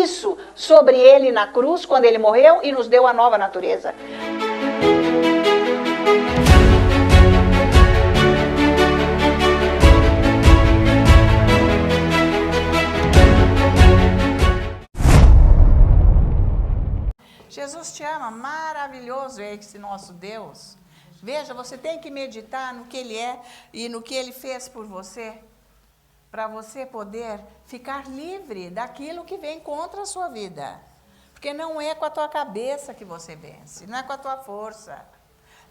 isso sobre ele na cruz, quando ele morreu e nos deu a nova natureza. Jesus te ama, maravilhoso é esse nosso Deus. Veja, você tem que meditar no que Ele é e no que Ele fez por você, para você poder ficar livre daquilo que vem contra a sua vida. Porque não é com a tua cabeça que você vence, não é com a tua força,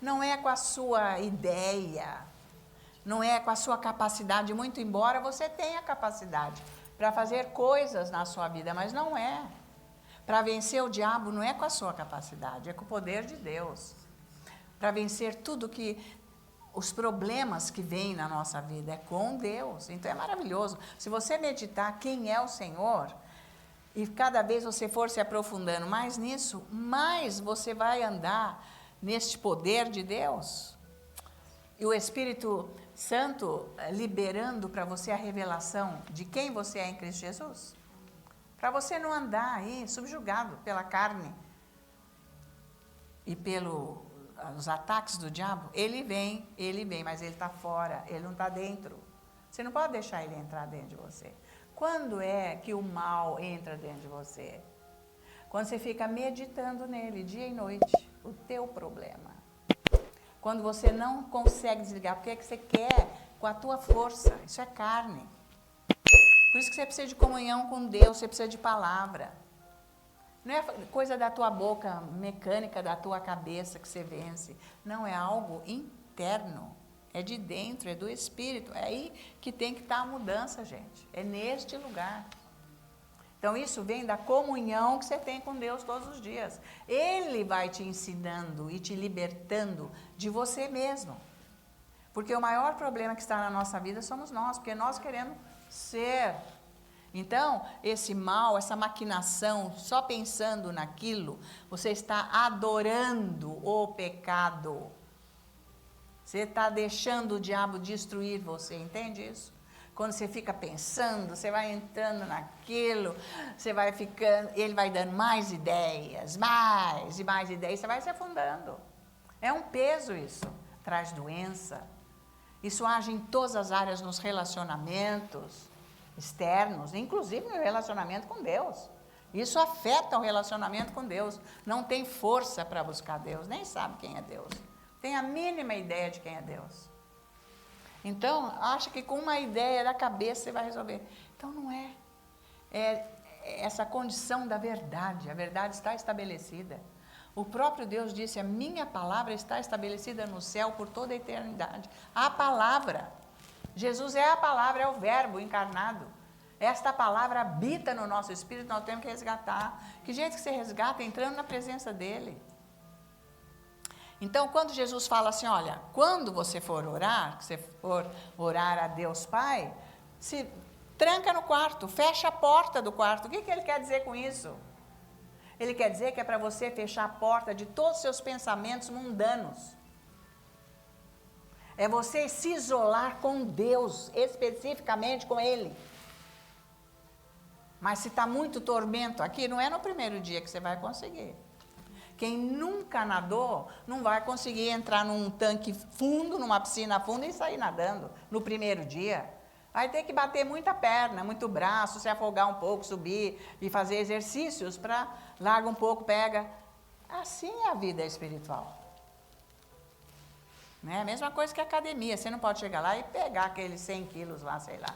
não é com a sua ideia, não é com a sua capacidade, muito embora você tenha capacidade para fazer coisas na sua vida, mas não é. Para vencer o diabo não é com a sua capacidade, é com o poder de Deus. Para vencer tudo que, os problemas que vêm na nossa vida, é com Deus. Então é maravilhoso. Se você meditar quem é o Senhor, e cada vez você for se aprofundando mais nisso, mais você vai andar neste poder de Deus. E o Espírito Santo liberando para você a revelação de quem você é em Cristo Jesus. Para você não andar aí subjugado pela carne e pelos ataques do diabo. Ele vem, mas ele está fora, ele não está dentro. Você não pode deixar ele entrar dentro de você. Quando é que o mal entra dentro de você? Quando você fica meditando nele dia e noite, o teu problema. Quando você não consegue desligar, porque é que você quer com a tua força, isso é carne. Por isso que você precisa de comunhão com Deus, você precisa de palavra. Não é coisa da tua boca, mecânica da tua cabeça que você vence. Não, é algo interno. É de dentro, é do Espírito. É aí que tem que estar a mudança, gente. É neste lugar. Então isso vem da comunhão que você tem com Deus todos os dias. Ele vai te ensinando e te libertando de você mesmo. Porque o maior problema que está na nossa vida somos nós, porque nós queremos ser. Então, esse mal, essa maquinação, só pensando naquilo, você está adorando o pecado. Você está deixando o diabo destruir você, entende isso? Quando você fica pensando, você vai entrando naquilo, você vai ficando, ele vai dando mais ideias, mais e mais ideias, você vai se afundando. É um peso isso, traz doença. Isso age em todas as áreas, nos relacionamentos externos, inclusive no relacionamento com Deus. Isso afeta o relacionamento com Deus. Não tem força para buscar Deus, nem sabe quem é Deus. Tem a mínima ideia de quem é Deus. Então, acha que com uma ideia da cabeça você vai resolver. Então, não é. É essa condição da verdade. A verdade está estabelecida. O próprio Deus disse, a minha palavra está estabelecida no céu por toda a eternidade. A palavra. Jesus é a palavra, é o verbo encarnado. Esta palavra habita no nosso espírito, nós temos que resgatar. Que jeito que você resgata? Entrando na presença dele. Então, quando Jesus fala assim, olha, quando você for orar, que você for orar a Deus Pai, se tranca no quarto, fecha a porta do quarto. O que ele quer dizer com isso? Ele quer dizer que é para você fechar a porta de todos os seus pensamentos mundanos. É você se isolar com Deus, especificamente com Ele. Mas se está muito tormento aqui, não é no primeiro dia que você vai conseguir. Quem nunca nadou, não vai conseguir entrar num tanque fundo, numa piscina funda e sair nadando no primeiro dia. Vai ter que bater muita perna, muito braço, se afogar um pouco, subir e fazer exercícios para larga um pouco, pega. Assim é a vida espiritual. Né? A mesma coisa que a academia, você não pode chegar lá e pegar aqueles 100 quilos lá, sei lá.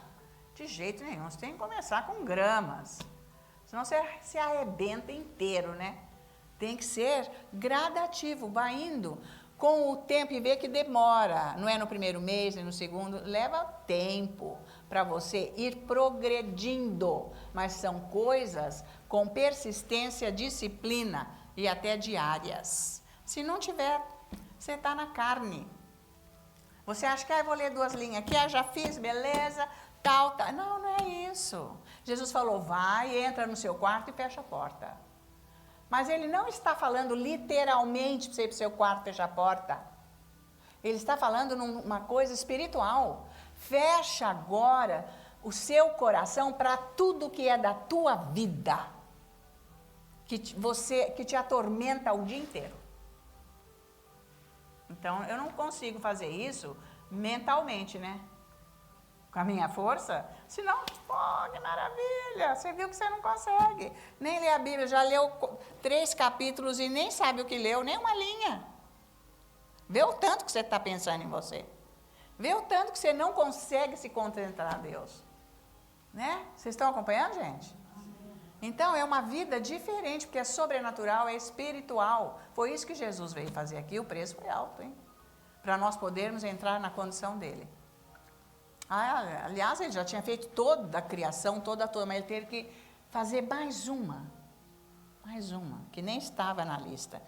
De jeito nenhum, você tem que começar com gramas. Senão você se arrebenta inteiro, né? Tem que ser gradativo, vai indo com o tempo e ver que demora. Não é no primeiro mês, nem no segundo, leva tempo para você ir progredindo. Mas são coisas com persistência, disciplina e até diárias. Se não tiver, você está na carne. Você acha que, eu vou ler 2 linhas aqui, já fiz, beleza, tal. Não, não é isso. Jesus falou, vai, entra no seu quarto e fecha a porta. Mas ele não está falando literalmente para você ir para o seu quarto fechar a porta. Ele está falando numa coisa espiritual. Fecha agora o seu coração para tudo que é da tua vida. que te atormenta o dia inteiro. Então, eu não consigo fazer isso mentalmente, né? Com a minha força. Senão, que maravilha! Você viu que você não consegue. Nem lê a Bíblia, já leu 3 capítulos e nem sabe o que leu, nem uma linha. Vê o tanto que você está pensando em você. Vê o tanto que você não consegue se concentrar a Deus. Né? Vocês estão acompanhando, gente? Então, é uma vida diferente, porque é sobrenatural, é espiritual. Foi isso que Jesus veio fazer aqui, o preço foi alto, hein? Para nós podermos entrar na condição dele. Aliás, ele já tinha feito toda a criação, toda, mas ele teve que fazer mais uma, que nem estava na lista.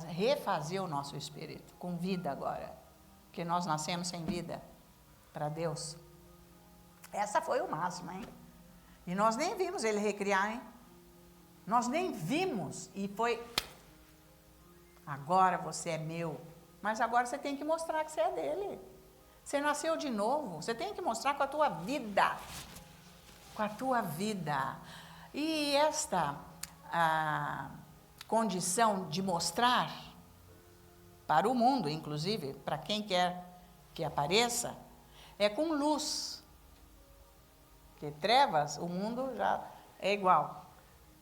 Refazer o nosso espírito, com vida agora. Porque nós nascemos sem vida para Deus. Essa foi o máximo, hein? E nós nem vimos ele recriar, hein? Nós nem vimos. E foi, agora você é meu. Mas agora você tem que mostrar que você é dele. Você nasceu de novo. Você tem que mostrar com a tua vida. Com a tua vida. E esta condição de mostrar para o mundo, inclusive, para quem quer que apareça, é com luz. Porque trevas, o mundo já é igual.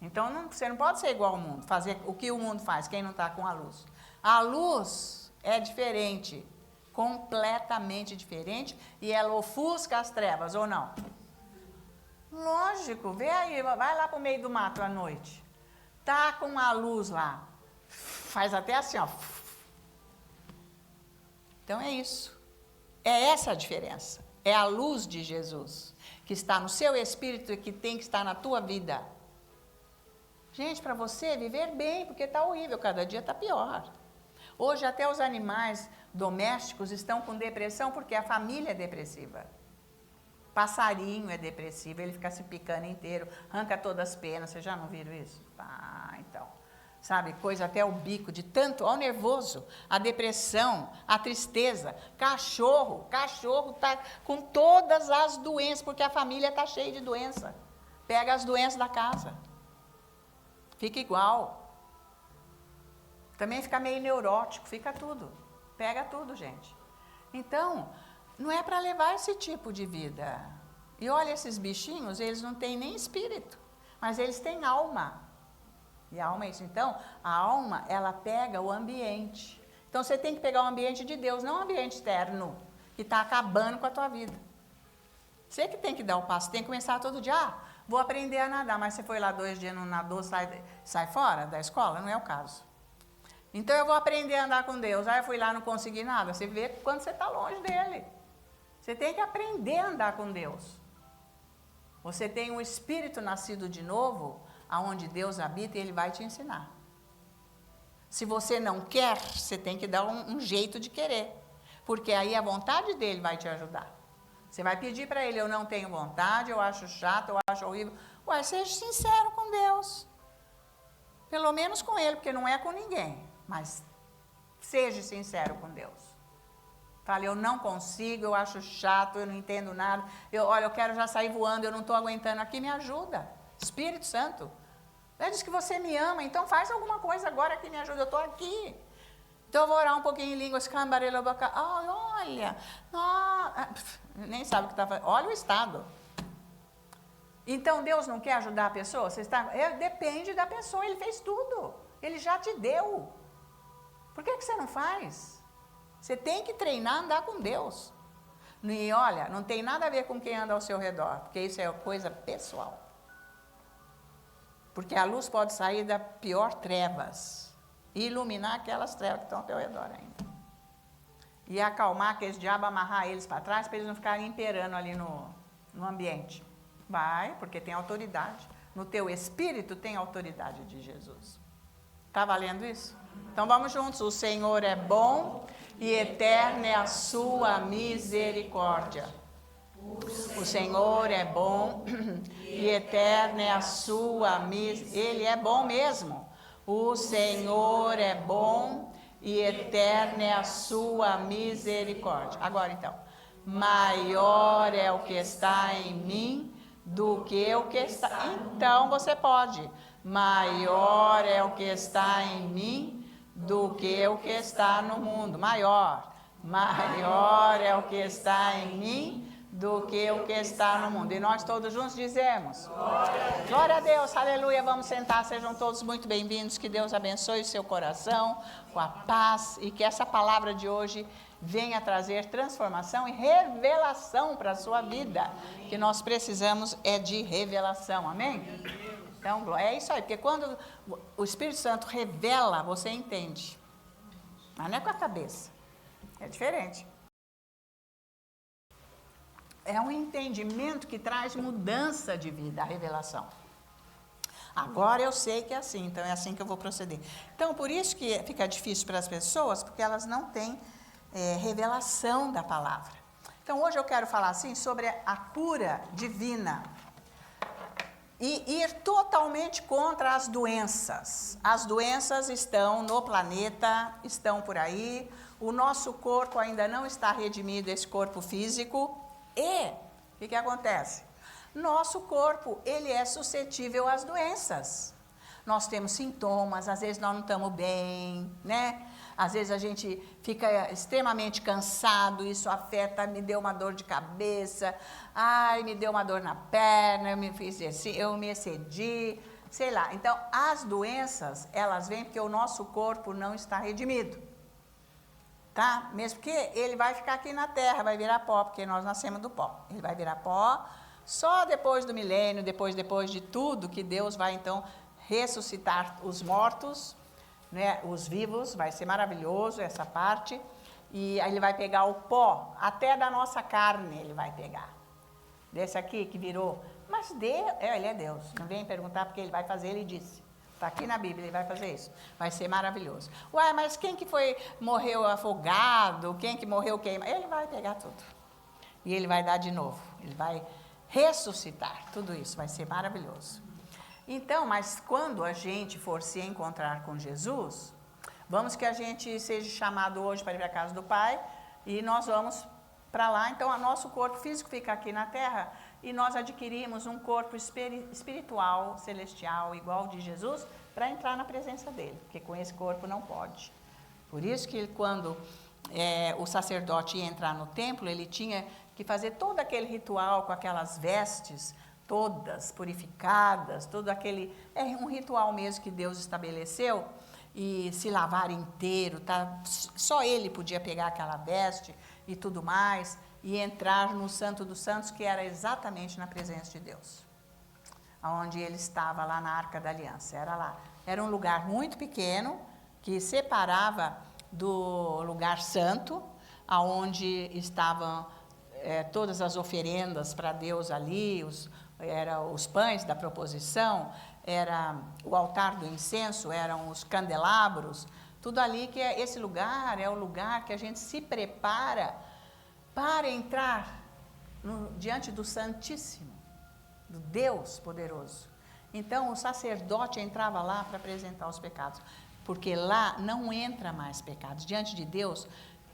Então, você não pode ser igual ao mundo, fazer o que o mundo faz, quem não está com a luz. A luz é diferente, completamente diferente, e ela ofusca as trevas, ou não? Lógico, vê aí, vai lá para o meio do mato à noite. Tá com a luz lá, faz até assim, ó. Então é isso. É essa a diferença. É a luz de Jesus, que está no seu espírito e que tem que estar na tua vida. Gente, para você viver bem, porque está horrível, cada dia está pior. Hoje até os animais domésticos estão com depressão porque a família é depressiva. Passarinho é depressivo, ele fica se picando inteiro, arranca todas as penas. Vocês já não viram isso? Então, sabe, coisa até o bico, de tanto, ao nervoso, a depressão, a tristeza. Cachorro está com todas as doenças, porque a família está cheia de doença. Pega as doenças da casa. Fica igual. Também fica meio neurótico, fica tudo. Pega tudo, gente. Então, não é para levar esse tipo de vida. E olha, esses bichinhos, eles não têm nem espírito, mas eles têm alma. E a alma é isso. Então, a alma, ela pega o ambiente. Então, você tem que pegar o ambiente de Deus, não o ambiente externo, que está acabando com a tua vida. Você que tem que dar o passo, tem que começar todo dia, vou aprender a nadar, mas você foi lá 2 dias, não nadou, sai fora da escola? Não é o caso. Então, eu vou aprender a andar com Deus. Aí eu fui lá, não consegui nada. Você vê quando você está longe dele. Você tem que aprender a andar com Deus. Você tem um espírito nascido de novo, aonde Deus habita, e ele vai te ensinar. Se você não quer, você tem que dar um jeito de querer. Porque aí a vontade dele vai te ajudar. Você vai pedir para ele, eu não tenho vontade, eu acho chato, eu acho horrível. Ué, seja sincero com Deus. Pelo menos com ele, porque não é com ninguém. Mas seja sincero com Deus. Fale, eu não consigo, eu acho chato, eu não entendo nada. Olha, eu quero já sair voando, eu não estou aguentando aqui, me ajuda. Espírito Santo. Ele diz que você me ama, então faz alguma coisa agora que me ajuda, eu estou aqui. Então eu vou orar um pouquinho em línguas, olha, nem sabe o que está fazendo, olha o estado. Então Deus não quer ajudar a pessoa? Depende da pessoa, ele fez tudo, ele já te deu. Por que você não faz? Você tem que treinar a andar com Deus. E olha, não tem nada a ver com quem anda ao seu redor, porque isso é coisa pessoal. Porque a luz pode sair da pior trevas e iluminar aquelas trevas que estão ao teu redor ainda. E acalmar aqueles diabos, amarrar eles para trás, para eles não ficarem imperando ali no ambiente. Vai, porque tem autoridade. No teu espírito tem autoridade de Jesus. Está valendo isso? Então vamos juntos. O Senhor é bom e eterna é a sua misericórdia. O Senhor é bom e eterna é a sua misericórdia. Ele é bom mesmo. O Senhor é bom e eterna é a sua misericórdia. Agora então, maior é o que está em mim do que o que está. Então você pode maior é o que está em mim do que o que está no mundo. Maior é o que está em mim do que o que está no mundo. E nós todos juntos dizemos: glória a Deus, aleluia. Vamos sentar, sejam todos muito bem-vindos. Que Deus abençoe o seu coração com a paz e que essa palavra de hoje venha trazer transformação e revelação para a sua vida. Que nós precisamos é de revelação, amém? Então, é isso aí, porque quando o Espírito Santo revela, você entende. Mas não é com a cabeça, é diferente. É um entendimento que traz mudança de vida, a revelação. Agora eu sei que é assim, então é assim que eu vou proceder. Então, por isso que fica difícil para as pessoas, porque elas não têm revelação da palavra. Então, hoje eu quero falar assim sobre a cura divina e ir totalmente contra as doenças. As doenças estão no planeta, estão por aí, o nosso corpo ainda não está redimido, esse corpo físico. E o que acontece? Nosso corpo, ele é suscetível às doenças. Nós temos sintomas, às vezes nós não estamos bem, né? Às vezes a gente fica extremamente cansado, isso afeta, me deu uma dor de cabeça, ai, me deu uma dor na perna, eu me excedi, sei lá. Então, as doenças, elas vêm porque o nosso corpo não está redimido. Tá? Mesmo que ele vai ficar aqui na terra, vai virar pó, porque nós nascemos do pó. Ele vai virar pó só depois do milênio, depois de tudo, que Deus vai então ressuscitar os mortos, né? Os vivos, vai ser maravilhoso essa parte. E aí ele vai pegar o pó, até da nossa carne ele vai pegar. Desse aqui que virou. Mas ele é Deus, não vem perguntar porque ele vai fazer, ele disse. Está aqui na Bíblia, ele vai fazer isso. Vai ser maravilhoso. Uai, mas quem que morreu afogado? Quem que morreu queimado? Ele vai pegar tudo. E ele vai dar de novo. Ele vai ressuscitar tudo isso. Vai ser maravilhoso. Então, mas quando a gente for se encontrar com Jesus, vamos que a gente seja chamado hoje para ir para a casa do Pai e nós vamos para lá. Então, o nosso corpo físico fica aqui na terra e nós adquirimos um corpo espiritual, celestial, igual de Jesus, para entrar na presença dele, porque com esse corpo não pode. Por isso que quando o sacerdote ia entrar no templo, ele tinha que fazer todo aquele ritual com aquelas vestes, todas purificadas, todo aquele... É um ritual mesmo que Deus estabeleceu, e se lavar inteiro, tá? Só ele podia pegar aquela veste e tudo mais, e entrar no Santo dos Santos, que era exatamente na presença de Deus. Onde ele estava, lá na Arca da Aliança, era lá. Era um lugar muito pequeno, que separava do lugar santo, aonde estavam todas as oferendas para Deus ali, os pães da proposição, era o altar do incenso, eram os candelabros, tudo ali, que esse lugar é o lugar que a gente se prepara para entrar diante do Santíssimo, do Deus poderoso. Então, o sacerdote entrava lá para apresentar os pecados, porque lá não entra mais pecados. Diante de Deus,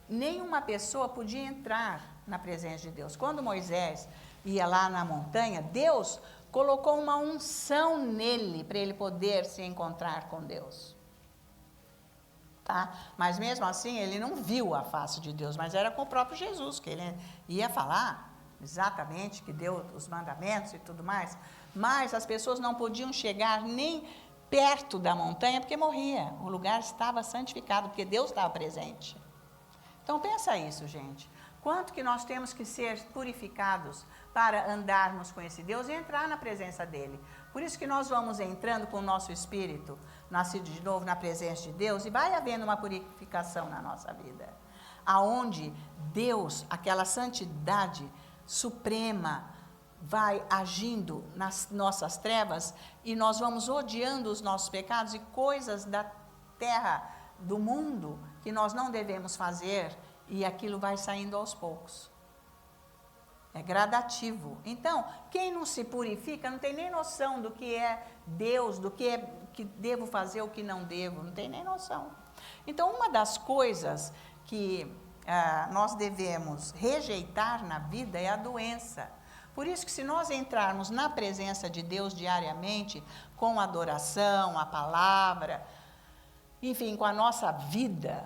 nenhuma pessoa podia entrar na presença de Deus. Quando Moisés ia lá na montanha, Deus colocou uma unção nele para ele poder se encontrar com Deus. Tá? Mas mesmo assim, ele não viu a face de Deus, mas era com o próprio Jesus, que ele ia falar exatamente, que deu os mandamentos e tudo mais. Mas as pessoas não podiam chegar nem perto da montanha, porque morria. O lugar estava santificado, porque Deus estava presente. Então, pensa isso, gente. Quanto que nós temos que ser purificados para andarmos com esse Deus e entrar na presença dele. Por isso que nós vamos entrando com o nosso espírito, nascido de novo na presença de Deus, e vai havendo uma purificação na nossa vida. Aonde Deus, aquela santidade suprema, vai agindo nas nossas trevas e nós vamos odiando os nossos pecados e coisas da terra, do mundo, que nós não devemos fazer, e aquilo vai saindo aos poucos. É gradativo. Então, quem não se purifica não tem nem noção do que é Deus, do que devo fazer, o que não devo, não tem nem noção. Então, uma das coisas que nós devemos rejeitar na vida é a doença. Por isso que se nós entrarmos na presença de Deus diariamente, com adoração, a palavra, enfim, com a nossa vida,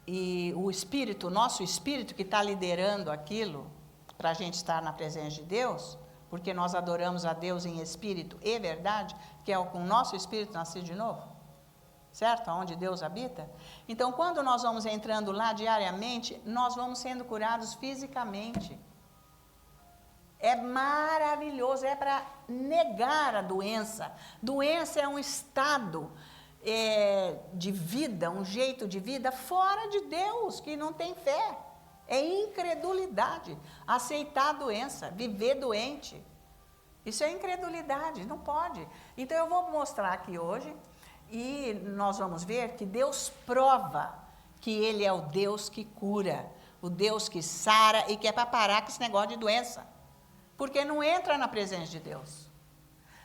e o Espírito, o nosso Espírito que está liderando aquilo, para a gente estar na presença de Deus, porque nós adoramos a Deus em Espírito e verdade, que é com o nosso Espírito nascido de novo, certo? Onde Deus habita. Então, quando nós vamos entrando lá diariamente, nós vamos sendo curados fisicamente. É maravilhoso, é para negar a doença. Doença é um estado de vida, um jeito de vida fora de Deus, que não tem fé. É incredulidade, aceitar a doença, viver doente. Isso é incredulidade, não pode. Então eu vou mostrar aqui hoje, e nós vamos ver que Deus prova que Ele é o Deus que cura, o Deus que sara e que é para parar com esse negócio de doença. Porque não entra na presença de Deus.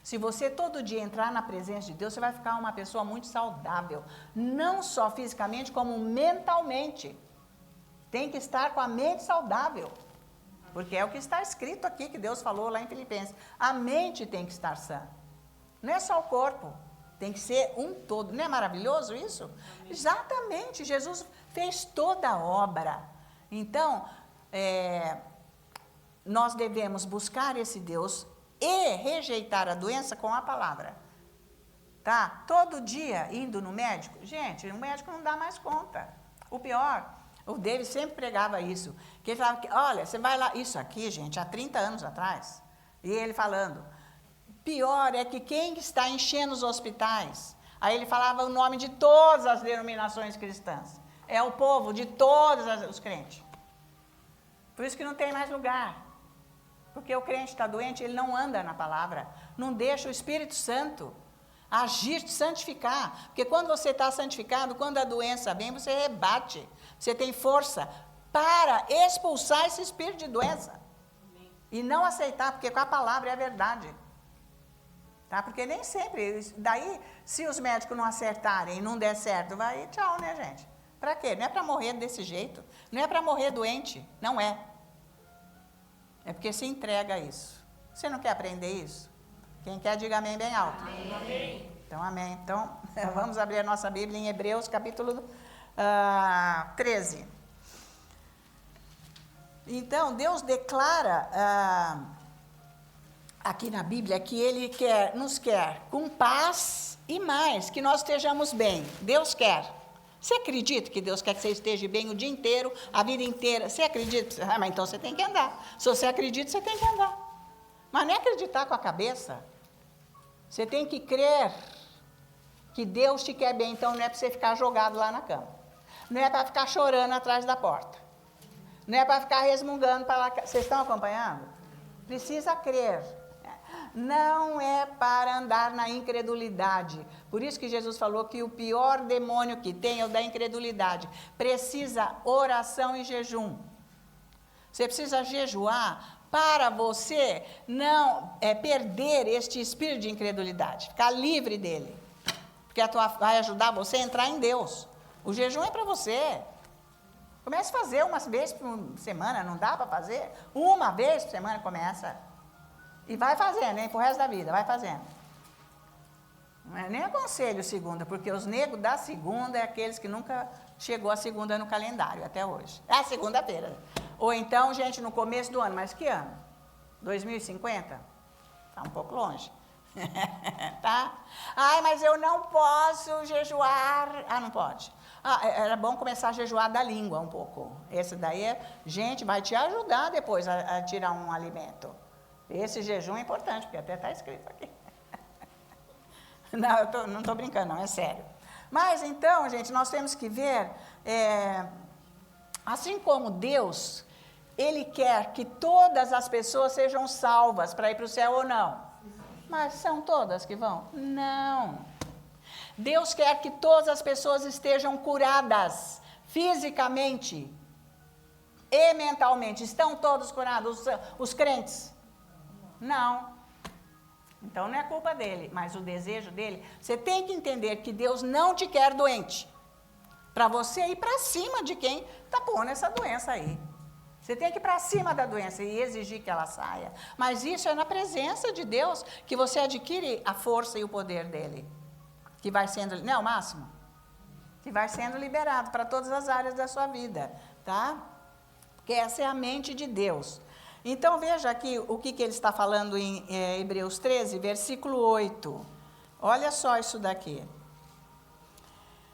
Se você todo dia entrar na presença de Deus, você vai ficar uma pessoa muito saudável. Não só fisicamente, como mentalmente. Tem que estar com a mente saudável. Porque é o que está escrito aqui, que Deus falou lá em Filipenses. A mente tem que estar sã. Não é só o corpo. Tem que ser um todo. Não é maravilhoso isso? Amém. Exatamente. Jesus fez toda a obra. Então, nós devemos buscar esse Deus e rejeitar a doença com a palavra. Tá? Todo dia indo no médico. Gente, o médico não dá mais conta. O pior, o David sempre pregava isso. Que ele falava, olha, você vai lá, isso aqui, gente, há 30 anos atrás. E ele falando, pior é que quem está enchendo os hospitais, aí ele falava o nome de todas as denominações cristãs. É o povo de todos os crentes. Por isso que não tem mais lugar. Porque o crente está doente, ele não anda na palavra, não deixa o Espírito Santo agir, te santificar. Porque quando você está santificado, quando a doença vem, você rebate, você tem força para expulsar esse espírito de doença. E não aceitar, porque com a palavra é a verdade. Tá? Porque nem sempre, daí, se os médicos não acertarem e não der certo, vai tchau, né, gente? Para quê? Não é para morrer desse jeito, não é para morrer doente, não é. É porque se entrega a isso. Você não quer aprender isso? Quem quer, diga amém bem alto. Amém. Então, amém. Então, vamos abrir a nossa Bíblia em Hebreus, capítulo 13. Então, Deus declara aqui na Bíblia que Ele nos quer com paz e mais, que nós estejamos bem. Deus quer. Você acredita que Deus quer que você esteja bem o dia inteiro, a vida inteira? Você acredita? Mas então você tem que andar. Se você acredita, você tem que andar. Mas não é acreditar com a cabeça. Você tem que crer que Deus te quer bem. Então não é para você ficar jogado lá na cama. Não é para ficar chorando atrás da porta. Não é para ficar resmungando para lá. Vocês estão acompanhando? Precisa crer. Não é para andar na incredulidade. Por isso que Jesus falou que o pior demônio que tem é o da incredulidade. Precisa oração e jejum. Você precisa jejuar para você não perder este espírito de incredulidade. Ficar livre dele. Porque vai ajudar você a entrar em Deus. O jejum é para você. Comece a fazer umas vezes por semana. Não dá para fazer? Uma vez por semana começa. E vai fazendo, hein? Pro resto da vida, vai fazendo. Não é nem aconselho segunda, porque os negros da segunda é aqueles que nunca chegou a segunda no calendário, até hoje. É a segunda-feira. Ou então, gente, no começo do ano, mas que ano? 2050? Está um pouco longe. Tá? Ai, mas eu não posso jejuar. Ah, não pode. Era bom começar a jejuar da língua um pouco. Esse daí gente, vai te ajudar depois a tirar um alimento. Esse jejum é importante, porque até está escrito aqui. Não, eu não estou brincando, não, é sério. Mas então, gente, nós temos que ver, assim como Deus, Ele quer que todas as pessoas sejam salvas para ir para o céu ou não. Mas são todas que vão? Não. Deus quer que todas as pessoas estejam curadas, fisicamente e mentalmente. Estão todos curados, os crentes? Não. Então não é culpa dele, mas o desejo dele, você tem que entender que Deus não te quer doente, para você ir para cima de quem está pondo essa doença aí. Você tem que ir para cima da doença e exigir que ela saia. Mas isso é na presença de Deus que você adquire a força e o poder dele. Que vai sendo, não é o máximo? Que vai sendo liberado para todas as áreas da sua vida, tá? Porque essa é a mente de Deus. Então, veja aqui o que ele está falando em Hebreus 13, versículo 8. Olha só isso daqui.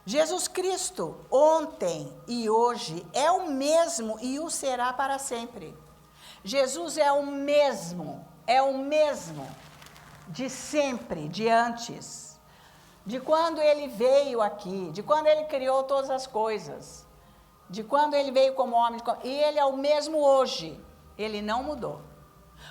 Jesus Cristo, ontem e hoje, é o mesmo e o será para sempre. Jesus é o mesmo de sempre, de antes. De quando ele veio aqui, de quando ele criou todas as coisas, de quando ele veio como homem, e ele é o mesmo hoje, ele não mudou.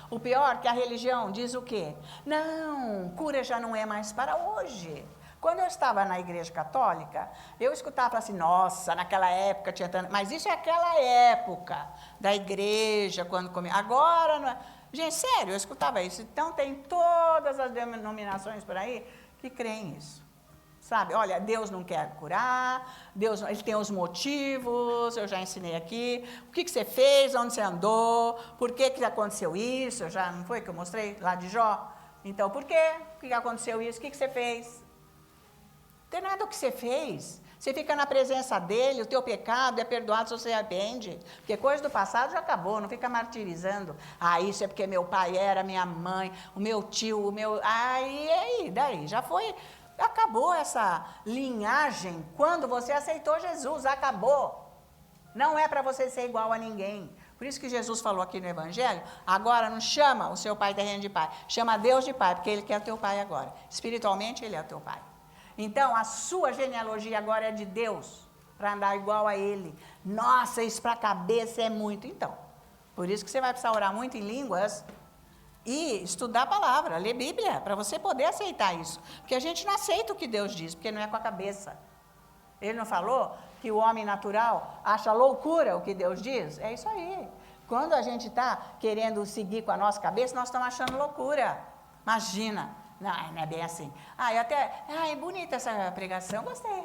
O pior é que a religião diz o quê? Não, cura já não é mais para hoje. Quando eu estava na igreja católica, eu escutava assim, nossa, naquela época tinha tanto... Mas isso é aquela época da igreja, quando comia. Agora, não é... Gente, sério, eu escutava isso. Então, tem todas as denominações por aí que creem nisso. Sabe, olha, Deus não quer curar, Deus, ele tem os motivos, eu já ensinei aqui, o que você fez, onde você andou, por que aconteceu isso, já não foi que eu mostrei lá de Jó? Então, por quê? Por que aconteceu isso? O que você fez? Não tem nada o que você fez. Você fica na presença dele, o teu pecado é perdoado se você arrepende. Porque coisa do passado já acabou, não fica martirizando. Ah, isso é porque meu pai era, minha mãe, o meu tio, o meu... daí, já foi... Acabou essa linhagem quando você aceitou Jesus, acabou. Não é para você ser igual a ninguém. Por isso que Jesus falou aqui no Evangelho, agora não chama o seu pai terreno de pai, chama Deus de pai, porque ele quer o teu pai agora. Espiritualmente, ele é o teu pai. Então, a sua genealogia agora é de Deus, para andar igual a ele. Nossa, isso para a cabeça é muito. Então, por isso que você vai precisar orar muito em línguas e estudar a palavra, ler Bíblia, para você poder aceitar isso. Porque a gente não aceita o que Deus diz, porque não é com a cabeça. Ele não falou que o homem natural acha loucura o que Deus diz? É isso aí. Quando a gente está querendo seguir com a nossa cabeça, nós estamos achando loucura. Imagina. Não é bem assim. Bonita essa pregação, gostei.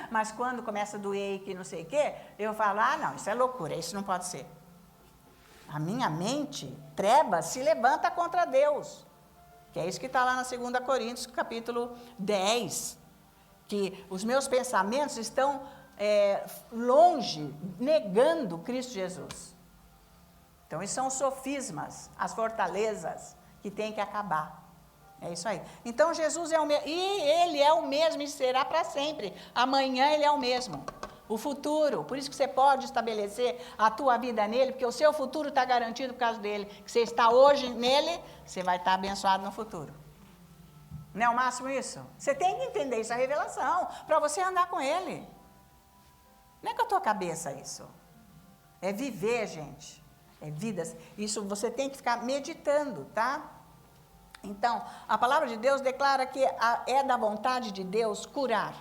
Mas quando começa a doer e que não sei o quê, eu falo, não, isso é loucura, isso não pode ser. A minha mente, trevas, se levanta contra Deus. Que é isso que está lá na 2 Coríntios, capítulo 10. Que os meus pensamentos estão longe, negando Cristo Jesus. Então, isso são os sofismas, as fortalezas que têm que acabar. É isso aí. Então, Jesus é o mesmo, e ele é o mesmo e será para sempre. Amanhã ele é o mesmo. O futuro, por isso que você pode estabelecer a tua vida nele, porque o seu futuro está garantido por causa dele. Que você está hoje nele, você vai estar abençoado no futuro. Não é o máximo isso? Você tem que entender isso, a revelação, para você andar com ele. Não é com a tua cabeça isso. É viver, gente. É vida. Isso você tem que ficar meditando, tá? Então, a palavra de Deus declara que é da vontade de Deus curar.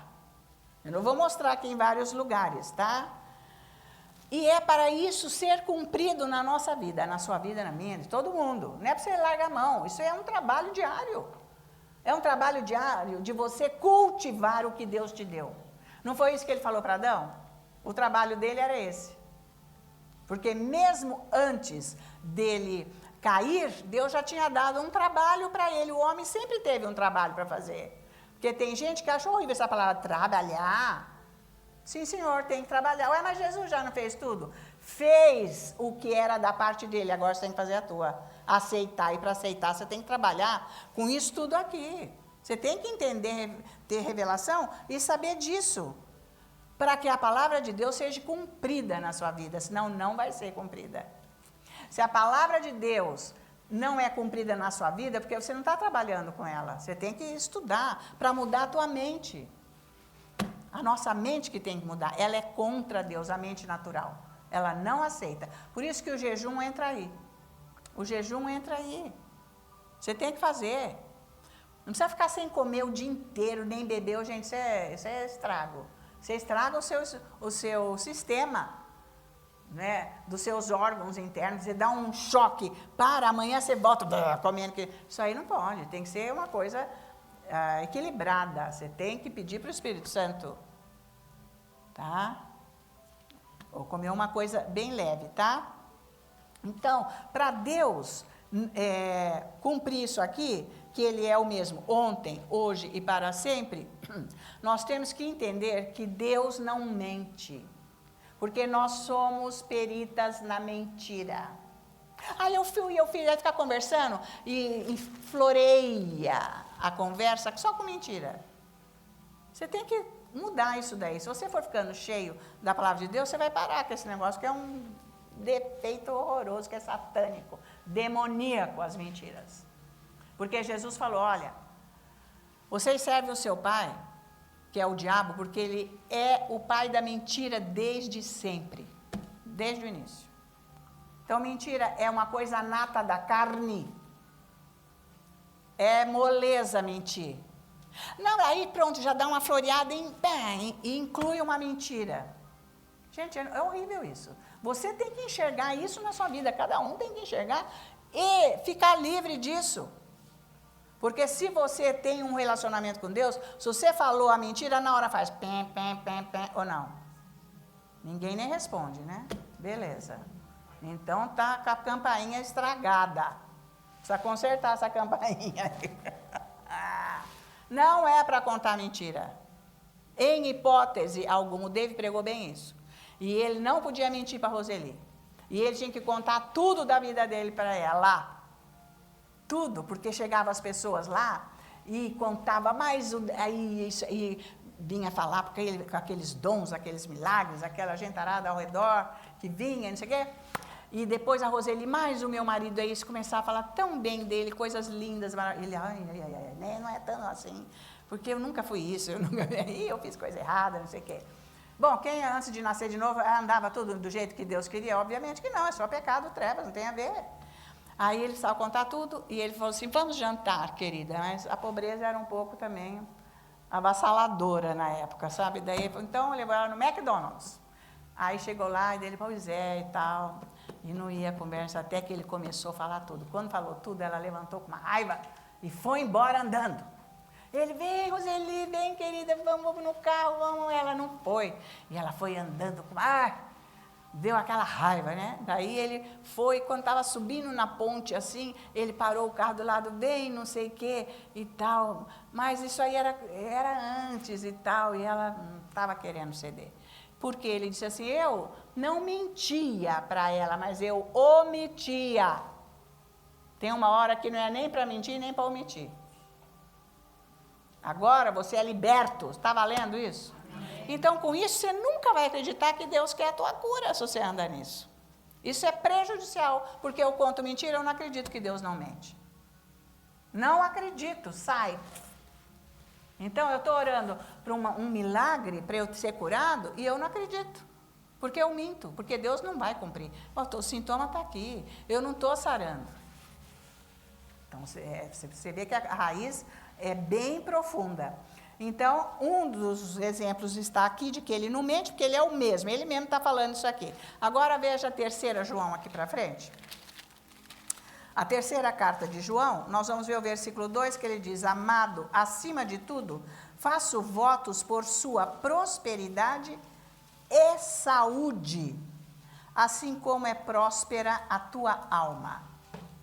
Eu não vou mostrar aqui em vários lugares, tá? E é para isso ser cumprido na nossa vida, na sua vida, na minha, de todo mundo. Não é para você largar a mão, isso é um trabalho diário. É um trabalho diário de você cultivar o que Deus te deu. Não foi isso que ele falou para Adão? O trabalho dele era esse. Porque mesmo antes dele cair, Deus já tinha dado um trabalho para ele. O homem sempre teve um trabalho para fazer. Porque tem gente que acha horrível essa palavra, trabalhar. Sim, senhor, tem que trabalhar. Ué, mas Jesus já não fez tudo? Fez o que era da parte dele, agora você tem que fazer a tua. Aceitar, e para aceitar você tem que trabalhar com isso tudo aqui. Você tem que entender, ter revelação e saber disso. Para que a palavra de Deus seja cumprida na sua vida, senão não vai ser cumprida. Se a palavra de Deus não é cumprida na sua vida, porque você não está trabalhando com ela. Você tem que estudar para mudar a tua mente. A nossa mente que tem que mudar. Ela é contra Deus, a mente natural. Ela não aceita. Por isso que o jejum entra aí. O jejum entra aí. Você tem que fazer. Não precisa ficar sem comer o dia inteiro, nem beber. Gente, isso é estrago. Você estraga o seu sistema. Né, dos seus órgãos internos, você dá um choque, para, amanhã você volta comendo, isso aí não pode, tem que ser uma coisa equilibrada, você tem que pedir para o Espírito Santo, tá? Ou comer uma coisa bem leve, tá? Então, para Deus cumprir isso aqui, que Ele é o mesmo ontem, hoje e para sempre, nós temos que entender que Deus não mente, porque nós somos peritas na mentira. Aí eu fui, vai ficar conversando e floreia a conversa só com mentira. Você tem que mudar isso daí. Se você for ficando cheio da palavra de Deus, você vai parar com esse negócio que é um defeito horroroso, que é satânico, demoníaco, as mentiras. Porque Jesus falou, olha, vocês servem o seu pai, que é o diabo, porque ele é o pai da mentira desde sempre, desde o início. Então, mentira é uma coisa nata da carne. É moleza mentir. Não, aí pronto, já dá uma floreada e inclui uma mentira. Gente, é horrível isso. Você tem que enxergar isso na sua vida, cada um tem que enxergar e ficar livre disso. Porque se você tem um relacionamento com Deus, se você falou a mentira, na hora faz pem, ou não? Ninguém nem responde, né? Beleza. Então tá com a campainha estragada. Precisa consertar essa campainha aí. Não é para contar mentira. Em hipótese alguma, o David pregou bem isso. E ele não podia mentir para a Roseli. E ele tinha que contar tudo da vida dele para ela. Tudo, porque chegavam as pessoas lá e contava mais, e vinha falar porque com aqueles dons, aqueles milagres, aquela gentarada ao redor que vinha, não sei o quê. E depois a Roseli, mais o meu marido, aí eles começaram a falar tão bem dele, coisas lindas, ele, né, não é tão assim, porque eu nunca fui isso, eu fiz coisa errada, não sei o quê. Bom, quem antes de nascer de novo andava tudo do jeito que Deus queria? Obviamente que não, é só pecado, trevas, não tem a ver. Aí ele precisava contar tudo, e ele falou assim, vamos jantar, querida, mas a pobreza era um pouco também avassaladora na época, sabe? Daí, então, levaram no McDonald's. Aí chegou lá, e dele, pois é, e tal, e não ia conversa, até que ele começou a falar tudo. Quando falou tudo, ela levantou com uma raiva e foi embora andando. Ele, vem, Roseli, vem, querida, vamos no carro, vamos. Ela não foi. E ela foi andando com... deu aquela raiva, né? Daí ele foi, quando estava subindo na ponte, assim, ele parou o carro do lado, bem, não sei o quê, e tal. Mas isso aí era antes e tal, e ela não estava querendo ceder. Porque ele disse assim, eu não mentia para ela, mas eu omitia. Tem uma hora que não é nem para mentir, nem para omitir. Agora você é liberto, está valendo isso? Então, com isso, você nunca vai acreditar que Deus quer a tua cura, se você anda nisso. Isso é prejudicial, porque eu conto mentira, eu não acredito que Deus não mente. Não acredito, sai. Então, eu estou orando para um milagre, para eu ser curado, e eu não acredito, porque eu minto, porque Deus não vai cumprir. O sintoma está aqui, eu não estou sarando. Então, você vê que a raiz é bem profunda. Então, um dos exemplos está aqui de que ele não mente, porque ele é o mesmo, ele mesmo está falando isso aqui. Agora veja a terceira João aqui para frente. A terceira carta de João, nós vamos ver o versículo 2, que ele diz, amado, acima de tudo, faço votos por sua prosperidade e saúde, assim como é próspera a tua alma.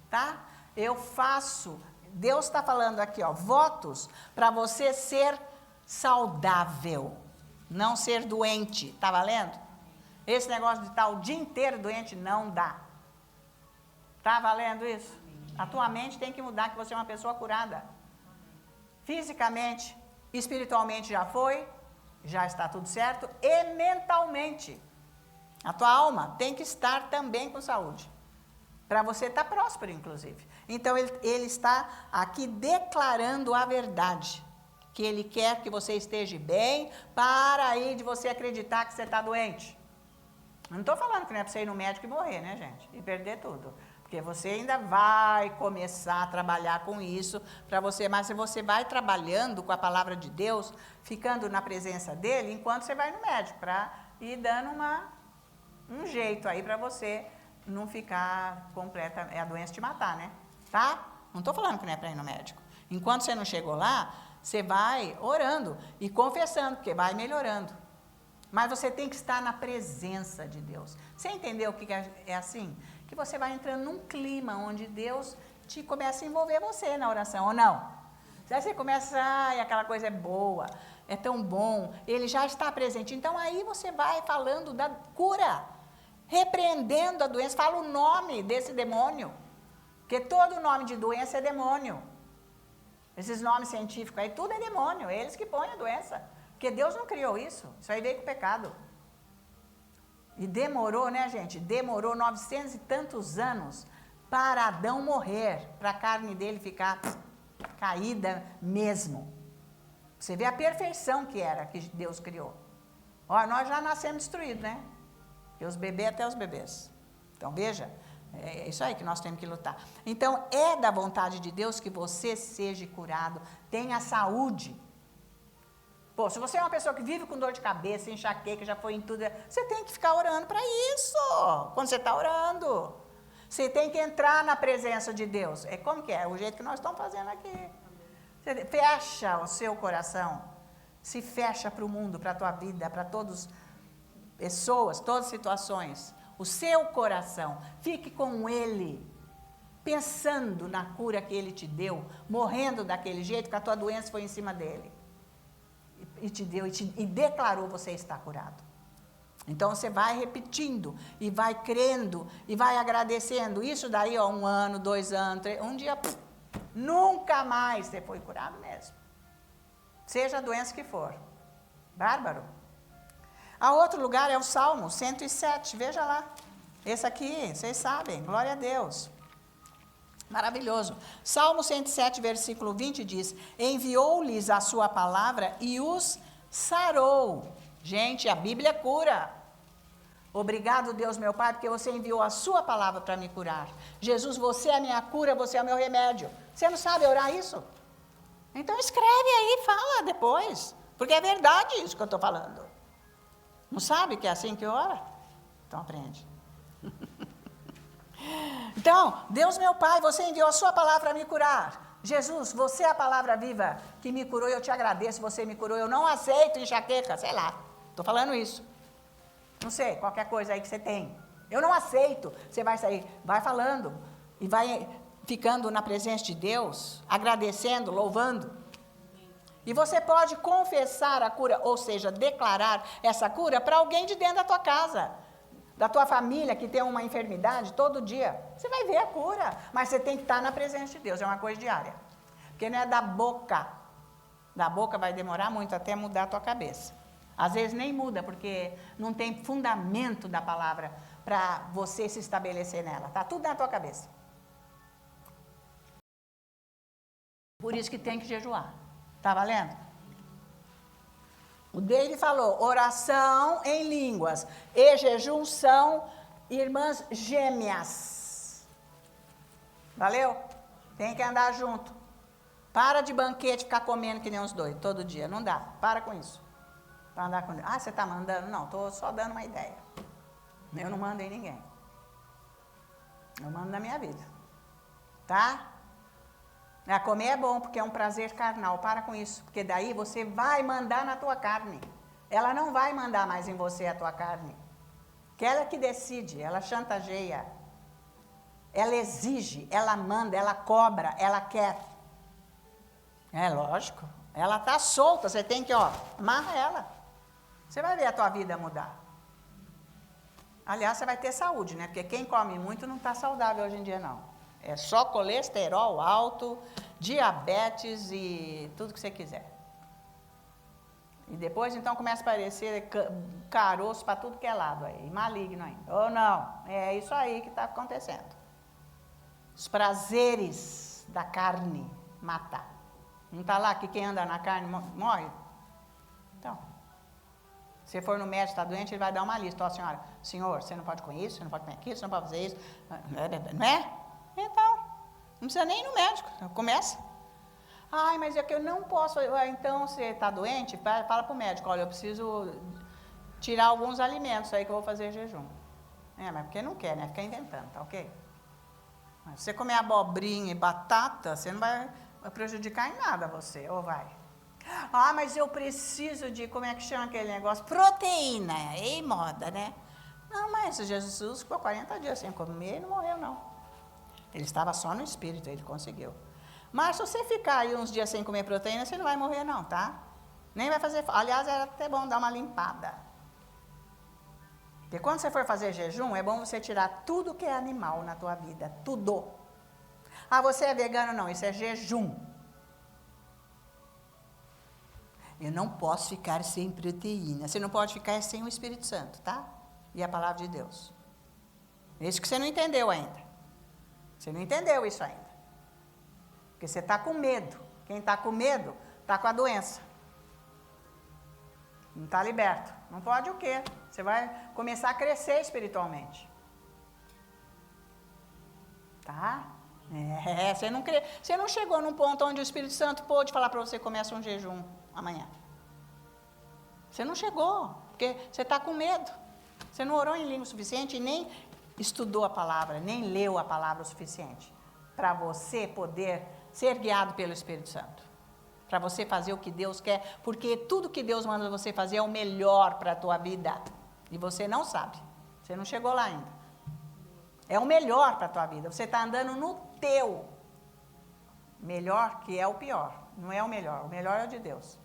Tá? Eu faço... Deus está falando aqui, ó, votos para você ser saudável, não ser doente, está valendo? Esse negócio de estar o dia inteiro doente não dá. Está valendo isso? A tua mente tem que mudar, que você é uma pessoa curada. Fisicamente, espiritualmente já foi, já está tudo certo, e mentalmente. A tua alma tem que estar também com saúde. Para você estar próspero, inclusive. Então, ele está aqui declarando a verdade. Que ele quer que você esteja bem, para aí de você acreditar que você está doente. Não estou falando que não é para você ir no médico e morrer, né, gente? E perder tudo. Porque você ainda vai começar a trabalhar com isso para você. Mas se você vai trabalhando com a palavra de Deus, ficando na presença dele, enquanto você vai no médico, para ir dando um jeito aí para você não ficar completa, a doença te matar, né? Tá? Não estou falando que não é para ir no médico. Enquanto você não chegou lá, você vai orando e confessando, porque vai melhorando. Mas você tem que estar na presença de Deus. Você entendeu o que é assim? que você vai entrando num clima onde Deus te começa a envolver você na oração, ou não? Aí você começa, aquela coisa é boa, é tão bom, ele já está presente. Então aí você vai falando da cura, repreendendo a doença, fala o nome desse demônio, porque todo nome de doença é demônio. Esses nomes científicos aí, tudo é demônio, eles que põem a doença. Porque Deus não criou isso aí veio com o pecado. E demorou, né, gente? Demorou 900 e tantos anos para Adão morrer, para a carne dele ficar caída mesmo. Você vê a perfeição que era, que Deus criou. Ó, nós já nascemos destruídos, né? E os bebês até os bebês. Então, veja, é isso aí que nós temos que lutar. Então, é da vontade de Deus que você seja curado, tenha saúde. Pô, se você é uma pessoa que vive com dor de cabeça, enxaqueca, já foi em tudo, você tem que ficar orando para isso, quando você está orando. Você tem que entrar na presença de Deus. É como que é? O jeito que nós estamos fazendo aqui. Você fecha o seu coração, se fecha para o mundo, para a tua vida, para todas pessoas, todas situações. O seu coração, fique com Ele, pensando na cura que Ele te deu, morrendo daquele jeito que a tua doença foi em cima dele. E te deu, e declarou, você está curado. Então, você vai repetindo, e vai crendo, e vai agradecendo. Isso daí, 1 ano, 2 anos, 3, um dia, nunca mais você foi curado mesmo. Seja a doença que for. Bárbaro. A outro lugar é o Salmo 107, veja lá. Esse aqui, vocês sabem, glória a Deus. Maravilhoso. Salmo 107, versículo 20 diz: enviou-lhes a sua palavra e os sarou. Gente, a Bíblia cura. Obrigado, Deus meu Pai, porque você enviou a sua palavra para me curar. Jesus, você é a minha cura, você é o meu remédio. Você não sabe orar isso? Então escreve aí, fala depois. Porque é verdade isso que eu estou falando. Não sabe que é assim que ora? Então aprende. Então, Deus meu Pai, você enviou a sua palavra para me curar. Jesus, você é a palavra viva que me curou e eu te agradeço, você me curou. Eu não aceito enxaqueca, sei lá. Estou falando isso. Não sei, qualquer coisa aí que você tem. Eu não aceito. Você vai sair, vai falando e vai ficando na presença de Deus, agradecendo, louvando. E você pode confessar a cura, ou seja, declarar essa cura para alguém de dentro da tua casa, da tua família que tem uma enfermidade todo dia. Você vai ver a cura, mas você tem que estar na presença de Deus, é uma coisa diária. Porque não é da boca. Da boca vai demorar muito até mudar a tua cabeça. Às vezes nem muda, porque não tem fundamento da palavra para você se estabelecer nela. Está tudo na tua cabeça. Por isso que tem que jejuar. Está valendo? O David falou, oração em línguas e jejum são irmãs gêmeas. Valeu? Tem que andar junto. Para de banquete, ficar comendo que nem os doidos, todo dia. Não dá, para com isso. Para andar com... você está mandando? Não, estou só dando uma ideia. Eu não mando em ninguém. Eu mando na minha vida. Tá? Comer é bom, porque é um prazer carnal. Para com isso, porque daí você vai mandar na tua carne. Ela não vai mandar mais em você a tua carne. Que ela que decide, ela chantageia. Ela exige, ela manda, ela cobra, ela quer. É lógico. Ela está solta, você tem que, amarra ela. Você vai ver a tua vida mudar. Aliás, você vai ter saúde, né? Porque quem come muito não está saudável hoje em dia, não. É só colesterol alto, diabetes e tudo que você quiser. E depois, então, começa a aparecer caroço para tudo que é lado aí, maligno ainda. Ou não, é isso aí que está acontecendo. Os prazeres da carne matar. Não está lá que quem anda na carne morre? Então, se for no médico, está doente, ele vai dar uma lista. Ó, senhora, senhor, você não pode com isso, você não pode com aquilo, você não pode fazer isso. Não é? Então, não precisa nem ir no médico, começa. Ai, mas é que eu não posso. Então, você está doente? Fala para o médico, olha, eu preciso tirar alguns alimentos aí que eu vou fazer jejum. Mas porque não quer, né? Fica inventando, tá ok? Mas se você comer abobrinha e batata, você não vai prejudicar em nada você, ou vai? Mas eu preciso de, como é que chama aquele negócio? Proteína, é moda, né? Não, mas Jesus ficou 40 dias sem comer e não morreu, não. Ele estava só no espírito, ele conseguiu. Mas se você ficar aí uns dias sem comer proteína, você não vai morrer, não, tá? Nem vai fazer... Aliás, era até bom dar uma limpada. Porque quando você for fazer jejum, é bom você tirar tudo que é animal na tua vida. Tudo. Ah, você é vegano? Não, isso é jejum. Eu não posso ficar sem proteína. Você não pode ficar sem o Espírito Santo, tá? E a palavra de Deus. É isso que você não entendeu ainda. Você não entendeu isso ainda. Porque você está com medo. Quem está com medo, está com a doença. Não está liberto. Não pode o quê? Você vai começar a crescer espiritualmente. Tá? Você não chegou num ponto onde o Espírito Santo pôde falar para você começa um jejum amanhã. Você não chegou, porque você está com medo. Você não orou em língua o suficiente e nem estudou a palavra, nem leu a palavra o suficiente para você poder ser guiado pelo Espírito Santo. Para você fazer o que Deus quer, porque tudo que Deus manda você fazer é o melhor para a tua vida. E você não sabe, você não chegou lá ainda. É o melhor para a tua vida, você está andando no teu. Melhor que é o pior, não é o melhor é o de Deus.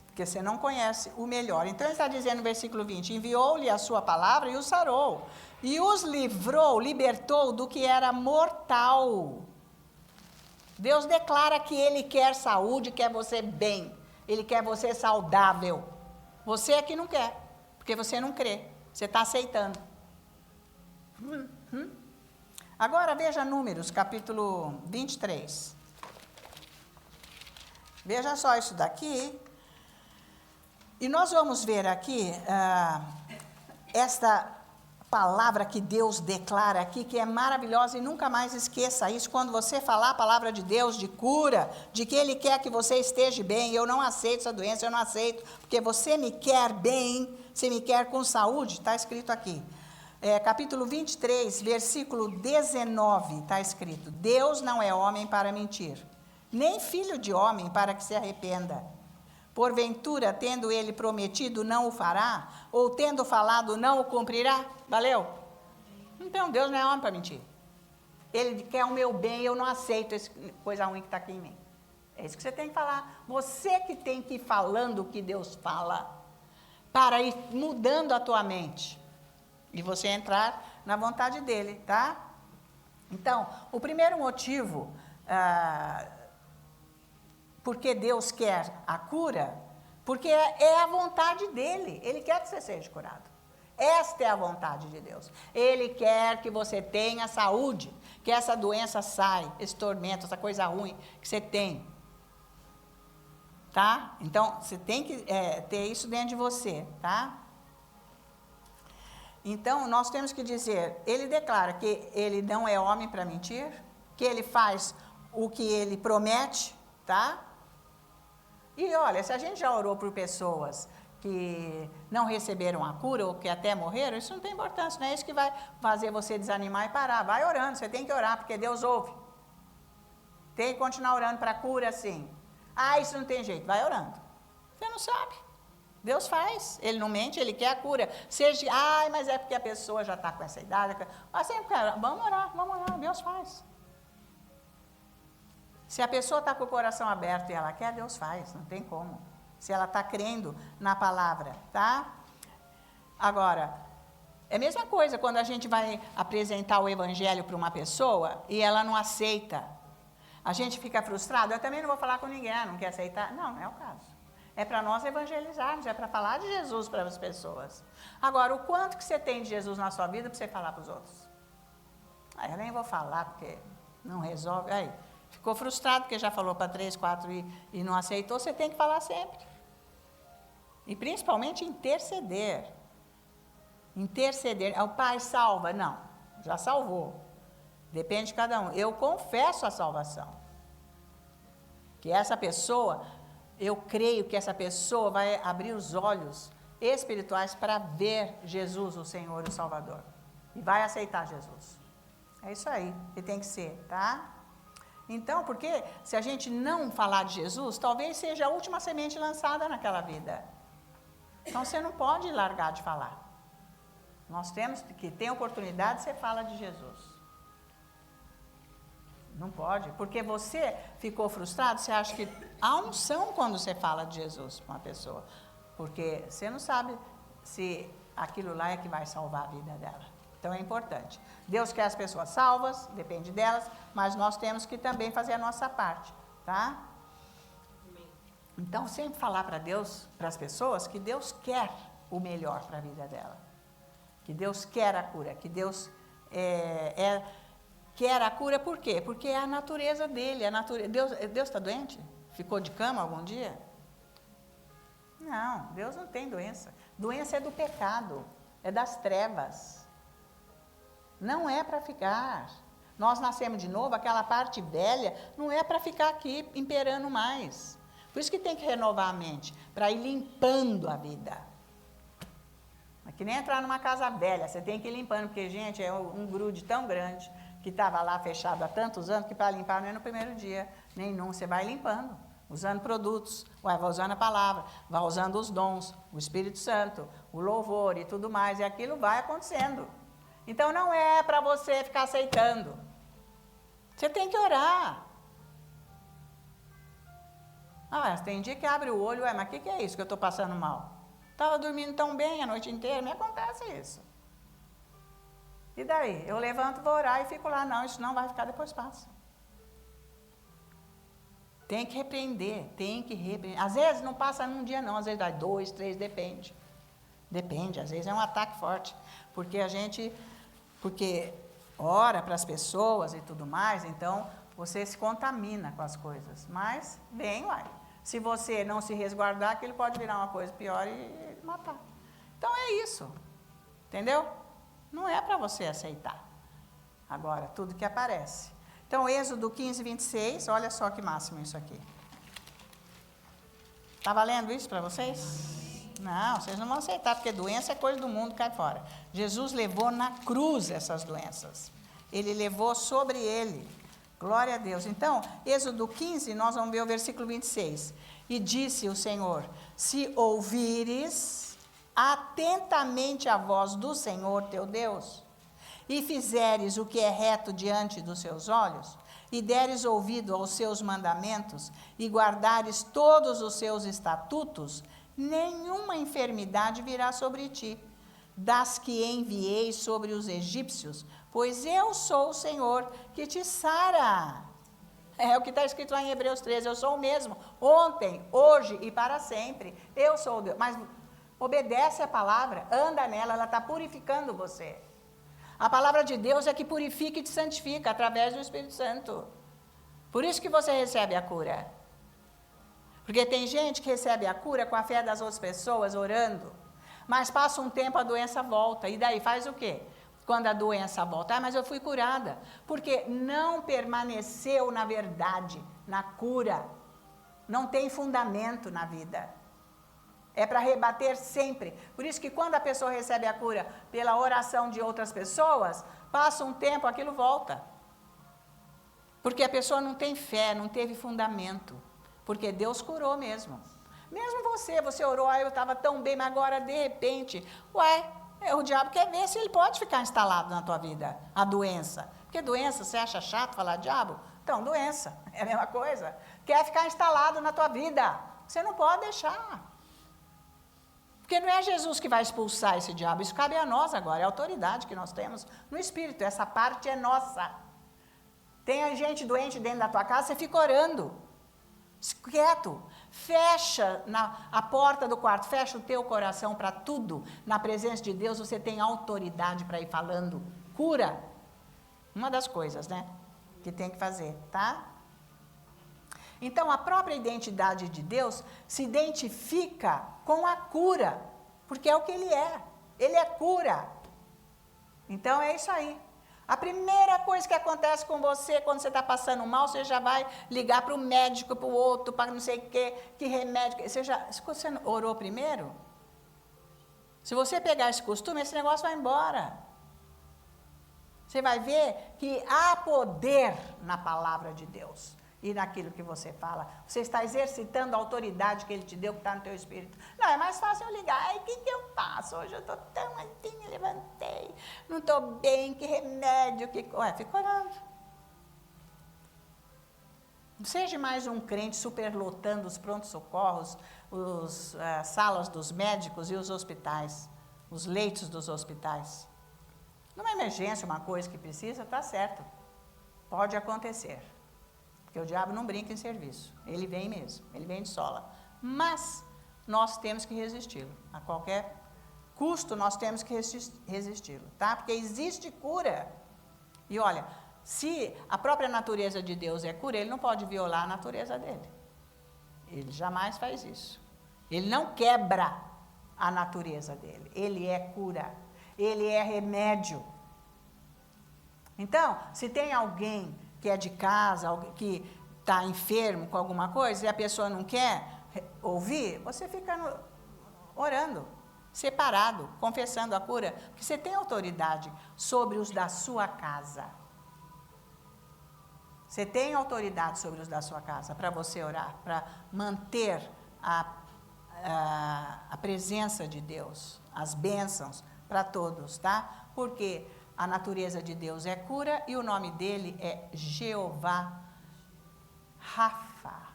Porque você não conhece o melhor. Então ele está dizendo no versículo 20, enviou-lhe a sua palavra e os sarou. E os livrou, libertou do que era mortal. Deus declara que Ele quer saúde, quer você bem. Ele quer você saudável. Você é que não quer, porque você não crê. Você está aceitando. Agora veja Números, capítulo 23. Veja só isso daqui. E nós vamos ver aqui esta palavra que Deus declara aqui, que é maravilhosa, e nunca mais esqueça isso. Quando você falar a palavra de Deus, de cura, de que Ele quer que você esteja bem, eu não aceito essa doença, eu não aceito, porque você me quer bem, você me quer com saúde, está escrito aqui. Capítulo 23, versículo 19, está escrito, Deus não é homem para mentir, nem filho de homem para que se arrependa. Porventura, tendo ele prometido, não o fará? Ou tendo falado, não o cumprirá? Valeu? Então, Deus não é homem para mentir. Ele quer o meu bem, eu não aceito essa coisa ruim que está aqui em mim. É isso que você tem que falar. Você que tem que ir falando o que Deus fala, para ir mudando a tua mente. E você entrar na vontade dele, tá? Então, o primeiro motivo... porque Deus quer a cura, porque é a vontade dele. Ele quer que você seja curado. Esta é a vontade de Deus. Ele quer que você tenha saúde, que essa doença saia, esse tormento, essa coisa ruim que você tem. Tá? Então, você tem que ter isso dentro de você, tá? Então, nós temos que dizer, ele declara que ele não é homem para mentir, que ele faz o que ele promete, tá? E olha, se a gente já orou por pessoas que não receberam a cura ou que até morreram, isso não tem importância, não é isso que vai fazer você desanimar e parar. Vai orando, você tem que orar, porque Deus ouve. Tem que continuar orando para a cura, sim. Ah, isso não tem jeito, vai orando. Você não sabe. Deus faz, Ele não mente, Ele quer a cura. Seja, mas é porque a pessoa já está com essa idade. Assim, vamos orar, Deus faz. Se a pessoa está com o coração aberto e ela quer, Deus faz, não tem como. Se ela está crendo na palavra, tá? Agora, é a mesma coisa quando a gente vai apresentar o evangelho para uma pessoa e ela não aceita. A gente fica frustrado, eu também não vou falar com ninguém, não quer aceitar. Não é o caso. É para nós evangelizarmos, é para falar de Jesus para as pessoas. Agora, o quanto que você tem de Jesus na sua vida para você falar para os outros? Eu nem vou falar porque não resolve. Aí, ficou frustrado porque já falou para 3, 4 e não aceitou, você tem que falar sempre. E principalmente interceder. Interceder. O Pai salva? Não, já salvou. Depende de cada um. Eu confesso a salvação. Que essa pessoa, eu creio que essa pessoa vai abrir os olhos espirituais para ver Jesus, o Senhor e o Salvador. E vai aceitar Jesus. É isso aí que tem que ser, tá? Então, porque se a gente não falar de Jesus, talvez seja a última semente lançada naquela vida. Então, você não pode largar de falar. Nós temos que ter oportunidade, você fala de Jesus. Não pode, porque você ficou frustrado, você acha que há unção quando você fala de Jesus para uma pessoa, porque você não sabe se aquilo lá é que vai salvar a vida dela. Então é importante. Deus quer as pessoas salvas, depende delas, mas nós temos que também fazer a nossa parte, tá? Então sempre falar para Deus, para as pessoas, que Deus quer o melhor para a vida dela, que Deus quer a cura, que Deus quer a cura. Por quê? Porque é a natureza dele, Deus está doente? Ficou de cama algum dia? Não, Deus não tem doença. Doença é do pecado, é das trevas. Não é para ficar. Nós nascemos de novo, aquela parte velha não é para ficar aqui imperando mais. Por isso que tem que renovar a mente, para ir limpando a vida. É que nem entrar numa casa velha, você tem que ir limpando, porque, gente, é um grude tão grande, que estava lá fechado há tantos anos, que para limpar não é no primeiro dia, nem num, você vai limpando, usando produtos, vai usando a palavra, vai usando os dons, o Espírito Santo, o louvor e tudo mais, e aquilo vai acontecendo. Então não é para você ficar aceitando, você tem que orar. Tem dia que abre o olho, mas o que é isso que eu estou passando mal? Estava dormindo tão bem a noite inteira, me acontece isso. E daí? Eu levanto, vou orar e fico lá, não, isso não vai ficar, depois passa. Tem que repreender. Às vezes não passa num dia não, às vezes dá 2, 3, depende. Depende, às vezes é um ataque forte, porque ora para as pessoas e tudo mais, então você se contamina com as coisas, mas vem, se você não se resguardar, aquilo pode virar uma coisa pior e matar. Então é isso, entendeu? Não é para você aceitar. Agora, tudo que aparece. Então, Êxodo 15, 26, olha só que máximo isso aqui. Está valendo isso para vocês? Não, vocês não vão aceitar, porque doença é coisa do mundo, cai fora. Jesus levou na cruz essas doenças. Ele levou sobre ele. Glória a Deus. Então, Êxodo 15, nós vamos ver o versículo 26. E disse o Senhor, se ouvires atentamente a voz do Senhor teu Deus, e fizeres o que é reto diante dos seus olhos, e deres ouvido aos seus mandamentos, e guardares todos os seus estatutos, nenhuma enfermidade virá sobre ti, das que enviei sobre os egípcios, pois eu sou o Senhor que te sara. É o que está escrito lá em Hebreus 13, eu sou o mesmo, ontem, hoje e para sempre, eu sou o Deus. Mas obedece a palavra, anda nela, ela está purificando você. A palavra de Deus é que purifica e te santifica através do Espírito Santo. Por isso que você recebe a cura. Porque tem gente que recebe a cura com a fé das outras pessoas, orando, mas passa um tempo, a doença volta, e daí faz o quê? Quando a doença volta, mas eu fui curada, porque não permaneceu na verdade, na cura, não tem fundamento na vida, é para rebater sempre. Por isso que quando a pessoa recebe a cura pela oração de outras pessoas, passa um tempo, aquilo volta, porque a pessoa não tem fé, não teve fundamento, porque Deus curou mesmo. Mesmo você orou, eu estava tão bem, mas agora de repente, o diabo quer ver se ele pode ficar instalado na tua vida, a doença. Porque doença, você acha chato falar diabo? Então, doença, é a mesma coisa. Quer ficar instalado na tua vida, você não pode deixar. Porque não é Jesus que vai expulsar esse diabo, isso cabe a nós agora, é a autoridade que nós temos no Espírito, essa parte é nossa. Tem gente doente dentro da tua casa, você fica orando, quieto, fecha a porta do quarto, fecha o teu coração para tudo, na presença de Deus você tem autoridade para ir falando, cura, uma das coisas, né, que tem que fazer, tá? Então a própria identidade de Deus se identifica com a cura, porque é o que ele é cura, então é isso aí. A primeira coisa que acontece com você, quando você está passando mal, você já vai ligar para o médico, para o outro, para não sei o que remédio. Você orou primeiro? Se você pegar esse costume, esse negócio vai embora. Você vai ver que há poder na palavra de Deus. e naquilo que você fala. Você está exercitando a autoridade que ele te deu, que está no teu espírito. Não, é mais fácil eu ligar. Ai, o que eu faço? Hoje eu estou tão assim, me levantei, não estou bem, que remédio, que... Ué, fica orando. Não seja mais um crente superlotando os prontos-socorros, as salas dos médicos e os hospitais, os leitos dos hospitais. Numa emergência, uma coisa que precisa, está certo. Pode acontecer. Porque o diabo não brinca em serviço. Ele vem mesmo, ele vem de sola. Mas nós temos que resisti-lo. A qualquer custo, nós temos que resisti-lo, tá? Porque existe cura. E olha, se a própria natureza de Deus é cura, ele não pode violar a natureza dele. Ele jamais faz isso. Ele não quebra a natureza dele. Ele é cura. Ele é remédio. Então, se tem alguém que é de casa, que está enfermo com alguma coisa, e a pessoa não quer ouvir, você fica orando, separado, confessando a cura, porque você tem autoridade sobre os da sua casa. Você tem autoridade sobre os da sua casa para você orar, para manter a presença de Deus, as bênçãos para todos, tá? Porque a natureza de Deus é cura e o nome dele é Jeová Rafa,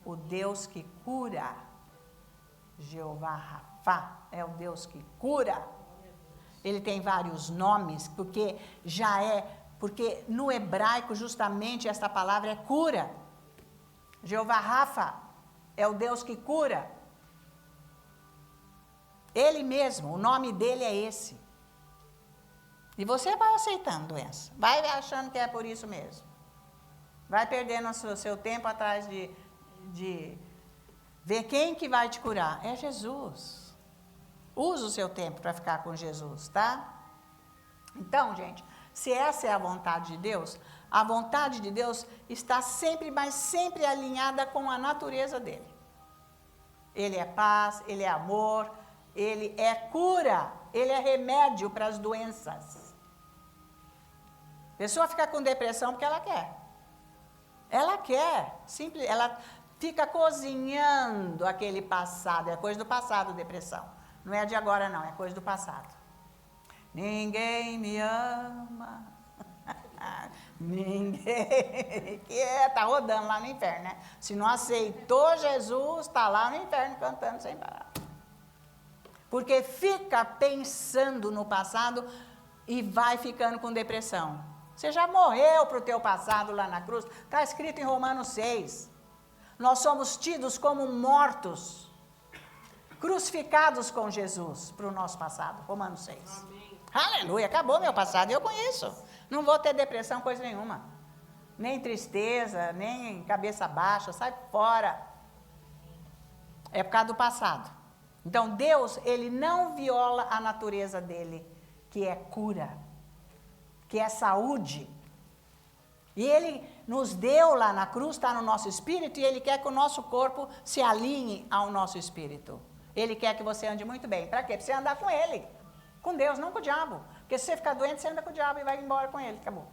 o Deus que cura. Jeová Rafa é o Deus que cura. Ele tem vários nomes, porque no hebraico justamente esta palavra é cura. Jeová Rafa é o Deus que cura. Ele mesmo, o nome dele é esse. E você vai aceitando doença, vai achando que é por isso mesmo. Vai perdendo o seu tempo atrás de ver quem que vai te curar. É Jesus. Usa o seu tempo para ficar com Jesus, tá? Então, gente, se essa é a vontade de Deus, a vontade de Deus está sempre, mas sempre alinhada com a natureza dele. Ele é paz, ele é amor, ele é cura, ele é remédio para as doenças. A pessoa fica com depressão porque ela quer. Ela quer, simples, ela fica cozinhando aquele passado, é coisa do passado, depressão. Não é de agora não, é coisa do passado. Ninguém me ama. Ninguém. Tá rodando lá no inferno, né? Se não aceitou Jesus, está lá no inferno cantando sem parar. Porque fica pensando no passado e vai ficando com depressão. Você já morreu para o teu passado lá na cruz. Está escrito em Romanos 6. Nós somos tidos como mortos, crucificados com Jesus para o nosso passado. Romanos 6. Amém. Aleluia, acabou meu passado, eu conheço. Não vou ter depressão, coisa nenhuma. Nem tristeza, nem cabeça baixa, sai fora. É por causa do passado. Então, Deus, ele não viola a natureza dele, que é cura, que é saúde. E ele nos deu lá na cruz, está no nosso espírito, e ele quer que o nosso corpo se alinhe ao nosso espírito. Ele quer que você ande muito bem. Para quê? Para você andar com ele. Com Deus, não com o diabo. Porque se você ficar doente, você anda com o diabo e vai embora com ele. Acabou.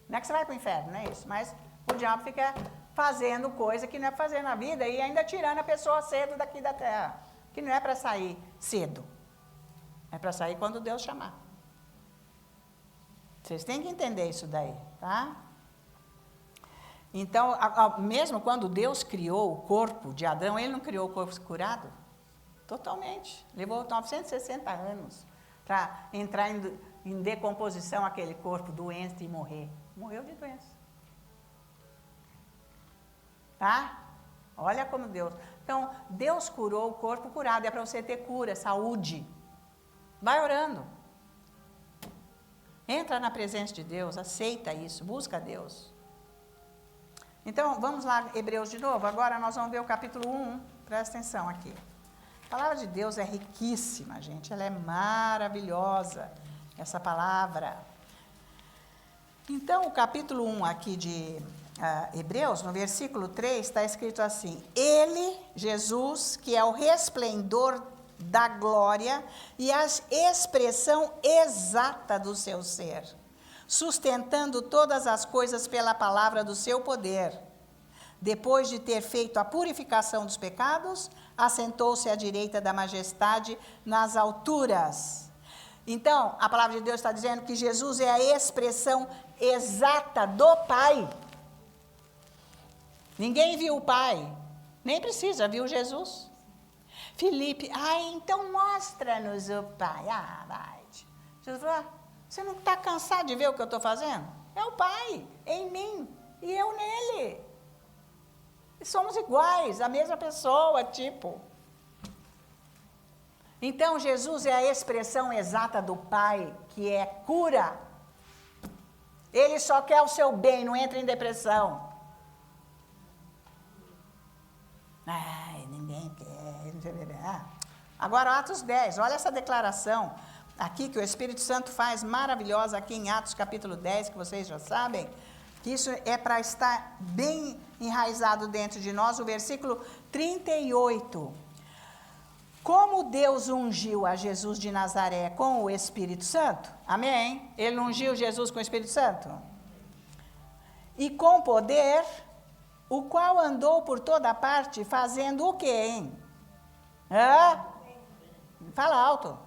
Não é que você vai para o inferno, não é isso. Mas o diabo fica fazendo coisa que não é para fazer na vida e ainda tirando a pessoa cedo daqui da terra. Que não é para sair cedo. É para sair quando Deus chamar. Vocês têm que entender isso daí, tá? Então, mesmo quando Deus criou o corpo de Adão, ele não criou o corpo curado? Totalmente. Levou 960 anos para entrar em decomposição aquele corpo doente e morrer. Morreu de doença. Tá? Olha como Deus... Então, Deus curou o corpo curado. É para você ter cura, saúde. Vai orando. Entra na presença de Deus, aceita isso, busca Deus. Então, vamos lá, Hebreus de novo. Agora nós vamos ver o capítulo 1. Presta atenção aqui. A palavra de Deus é riquíssima, gente. Ela é maravilhosa, essa palavra. Então, o capítulo 1 aqui de Hebreus, no versículo 3, está escrito assim: Ele, Jesus, que é o resplendor da glória e a expressão exata do seu ser, sustentando todas as coisas pela palavra do seu poder. depois de ter feito a purificação dos pecados, assentou-se à direita da majestade nas alturas. Então, a palavra de Deus está dizendo que Jesus é a expressão exata do Pai. Ninguém viu o Pai, nem precisa, viu Jesus. Filipe, então mostra-nos o Pai. Vai. Jesus falou, você não está cansado de ver o que eu estou fazendo? É o Pai em mim e eu nele. E somos iguais, a mesma pessoa, tipo. Então, Jesus é a expressão exata do Pai, que é cura. Ele só quer o seu bem, não entra em depressão. Ninguém quer. Agora, Atos 10, olha essa declaração aqui que o Espírito Santo faz maravilhosa aqui em Atos capítulo 10, que vocês já sabem, que isso é para estar bem enraizado dentro de nós, o versículo 38. Como Deus ungiu a Jesus de Nazaré com o Espírito Santo, amém? Ele ungiu Jesus com o Espírito Santo? E com poder, o qual andou por toda parte fazendo o quê, hein? Fala alto.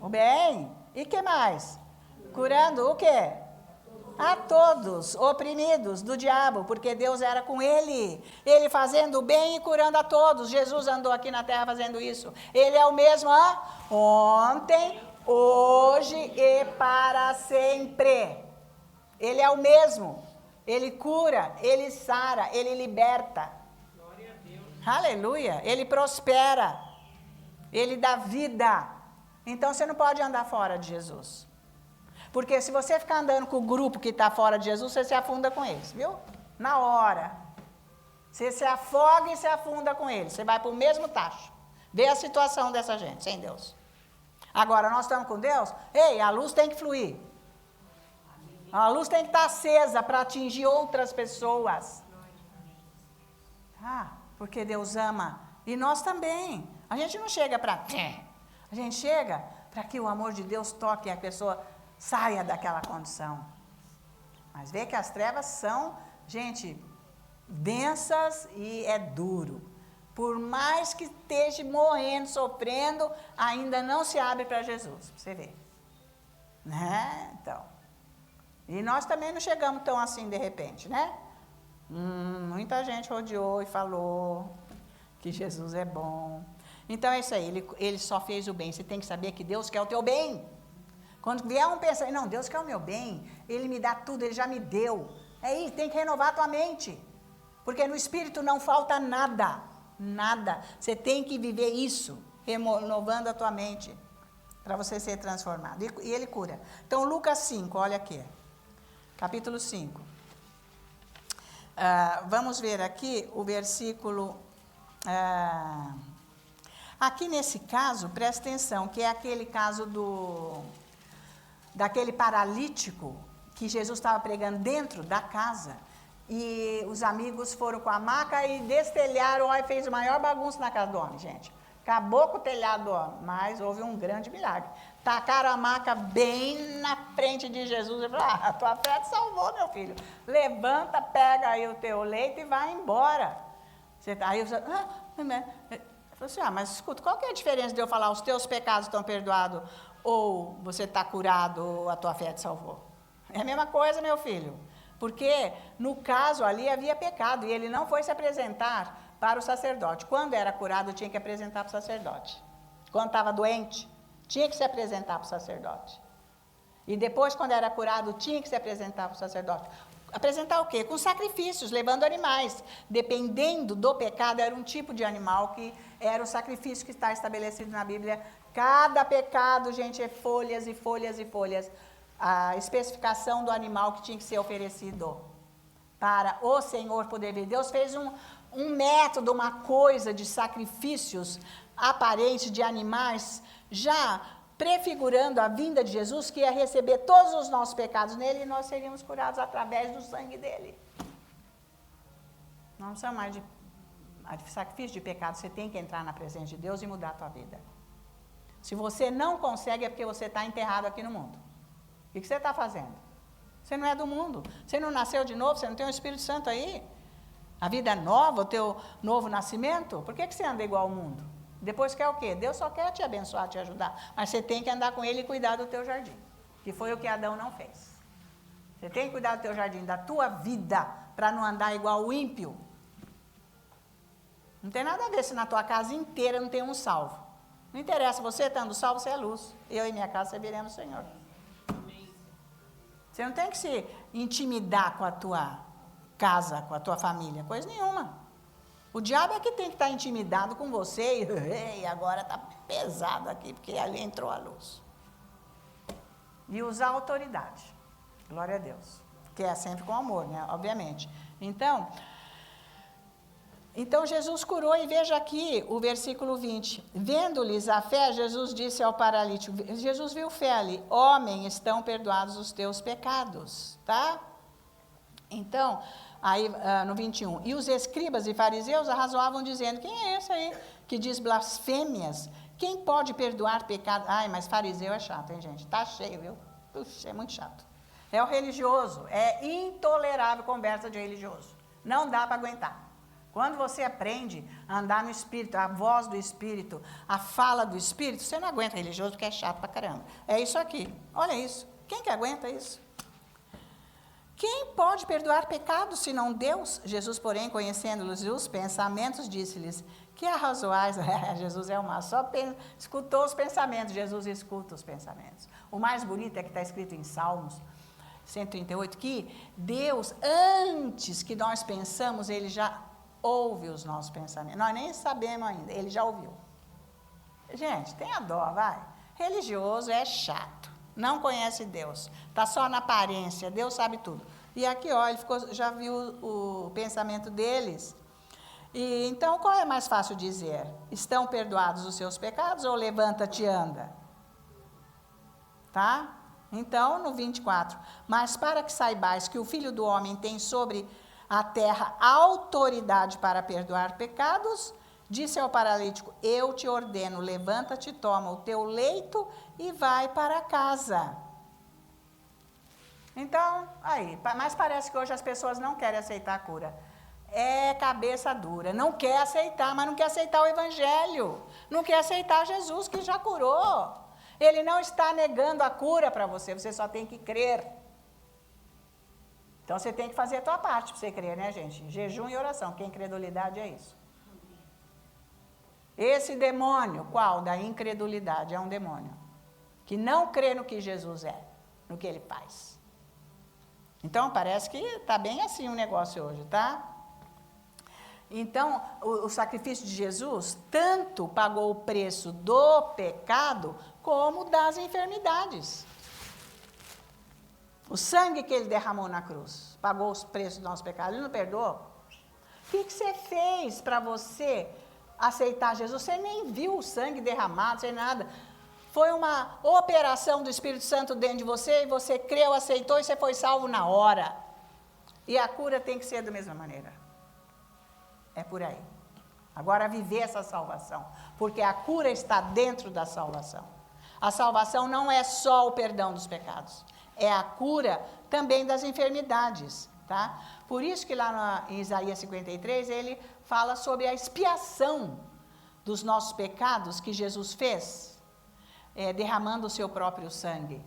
O bem. E que mais? Curando o quê? A todos oprimidos do diabo, porque Deus era com ele. Ele fazendo o bem e curando a todos. Jesus andou aqui na terra fazendo isso. Ele é o mesmo ontem, hoje e para sempre. Ele é o mesmo. Ele cura, ele sara, ele liberta. Glória a Deus. Aleluia. Ele prospera. Ele dá vida. Então você não pode andar fora de Jesus. Porque se você ficar andando com o grupo que está fora de Jesus, você se afunda com eles, viu? Na hora. Você se afoga e se afunda com eles. Você vai para o mesmo tacho. Vê a situação dessa gente, sem Deus. Agora, nós estamos com Deus, a luz tem que fluir. A luz tem que estar acesa para atingir outras pessoas. Porque Deus ama. E nós também. A gente não chega para... A gente chega para que o amor de Deus toque a pessoa... saia daquela condição. Mas vê que as trevas são, gente, densas e é duro. Por mais que esteja morrendo, sofrendo, ainda não se abre para Jesus. Você vê. Né? Então. E nós também não chegamos tão assim de repente, né? Muita gente rodeou e falou que Jesus é bom. Então é isso aí, ele só fez o bem. Você tem que saber que Deus quer o teu bem. Quando vier um pensar, não, Deus quer o meu bem, Ele me dá tudo, Ele já me deu. Aí tem que renovar a tua mente. Porque no Espírito não falta nada, nada. Você tem que viver isso, renovando a tua mente, para você ser transformado. E Ele cura. Então, Lucas 5, olha aqui, capítulo 5. Vamos ver aqui o versículo... aqui nesse caso, presta atenção, que é aquele caso daquele paralítico que Jesus estava pregando dentro da casa e os amigos foram com a maca e destelharam e fez a maior bagunça na casa do homem, gente. Acabou com o telhado do homem, mas houve um grande milagre. Tacaram a maca bem na frente de Jesus e falaram, a tua fé te salvou, meu filho. Levanta, pega aí o teu leito e vai embora. Aí eu falei assim, mas escuta, qual que é a diferença de eu falar os teus pecados estão perdoados ou você está curado, ou a tua fé te salvou? É a mesma coisa, meu filho. Porque, no caso, ali havia pecado, e ele não foi se apresentar para o sacerdote. Quando era curado, tinha que apresentar para o sacerdote. Quando estava doente, tinha que se apresentar para o sacerdote. E depois, quando era curado, tinha que se apresentar para o sacerdote. Apresentar o quê? Com sacrifícios, levando animais. Dependendo do pecado, era um tipo de animal que era o sacrifício que está estabelecido na Bíblia. Cada pecado, gente, é folhas e folhas e folhas. A especificação do animal que tinha que ser oferecido para o Senhor poder ver. Deus fez um método, uma coisa de sacrifícios aparentes de animais, já prefigurando a vinda de Jesus, que ia receber todos os nossos pecados nele e nós seríamos curados através do sangue dele. Não precisa mais de sacrifício de pecado, você tem que entrar na presença de Deus e mudar a tua vida. Se você não consegue, é porque você está enterrado aqui no mundo. O que você está fazendo? Você não é do mundo, você não nasceu de novo, você não tem o Espírito Santo aí. A vida nova, o teu novo nascimento, por que você anda igual ao mundo? Depois quer o quê? Deus só quer te abençoar, te ajudar. Mas você tem que andar com Ele e cuidar do teu jardim. Que foi o que Adão não fez. Você tem que cuidar do teu jardim, da tua vida, para não andar igual o ímpio. Não tem nada a ver se na tua casa inteira não tem um salvo. Não interessa, você estando salvo, você é luz. Eu e minha casa serviremos o Senhor. Você não tem que se intimidar com a tua casa, com a tua família, coisa nenhuma. O diabo é que tem que estar intimidado com você e agora está pesado aqui, porque ali entrou a luz. E usar a autoridade. Glória a Deus. Que é sempre com amor, né? Obviamente. Então Jesus curou, e veja aqui o versículo 20. Vendo-lhes a fé, Jesus disse ao paralítico, Jesus viu fé ali, homem, estão perdoados os teus pecados, tá? Então, aí no 21, e os escribas e fariseus arrazoavam dizendo, quem é esse aí que diz blasfêmias? Quem pode perdoar pecado? Ai, mas fariseu é chato, hein, gente? Tá cheio, viu? Puxa, é muito chato. É o religioso, é intolerável conversa de religioso. Não dá para aguentar. Quando você aprende a andar no Espírito, a voz do Espírito, a fala do Espírito, você não aguenta religioso porque é chato pra caramba. É isso aqui, olha isso. Quem que aguenta isso? Quem pode perdoar pecados senão Deus? Jesus, porém, conhecendo-lhes os pensamentos, disse-lhes, que arrazoais? Jesus é o máximo, só escutou os pensamentos, Jesus escuta os pensamentos. O mais bonito é que está escrito em Salmos 138, que Deus, antes que nós pensamos, Ele já ouve os nossos pensamentos. Nós nem sabemos ainda, Ele já ouviu. Gente, tenha dó, vai. Religioso é chato, não conhece Deus, está só na aparência, Deus sabe tudo. E aqui, ó, ele já viu o pensamento deles. E então, qual é mais fácil dizer? Estão perdoados os seus pecados ou levanta-te e anda? Tá? Então, no 24, mas para que saibais que o Filho do Homem tem sobre a terra autoridade para perdoar pecados, disse ao paralítico, eu te ordeno, levanta-te, toma o teu leito e vai para casa. Então, aí, mas parece que hoje as pessoas não querem aceitar a cura. É cabeça dura, não quer aceitar, mas não quer aceitar o Evangelho, não quer aceitar Jesus que já curou. Ele não está negando a cura para você, você só tem que crer. Então, você tem que fazer a tua parte para você crer, né, gente? Jejum e oração, que incredulidade é isso. Esse demônio, qual? Da incredulidade, é um demônio. Que não crê no que Jesus é, no que Ele faz. Então, parece que está bem assim o negócio hoje, tá? Então, o sacrifício de Jesus tanto pagou o preço do pecado, como das enfermidades. O sangue que Ele derramou na cruz, pagou os preços do nosso pecado, Ele não perdoou? O que você fez para você aceitar Jesus? Você nem viu o sangue derramado, sem nada. Foi uma operação do Espírito Santo dentro de você, e você creu, aceitou, e você foi salvo na hora. E a cura tem que ser da mesma maneira. É por aí. Agora, viver essa salvação, porque a cura está dentro da salvação. A salvação não é só o perdão dos pecados, é a cura também das enfermidades, tá? Por isso que lá em Isaías 53, ele fala sobre a expiação dos nossos pecados que Jesus fez, derramando o seu próprio sangue.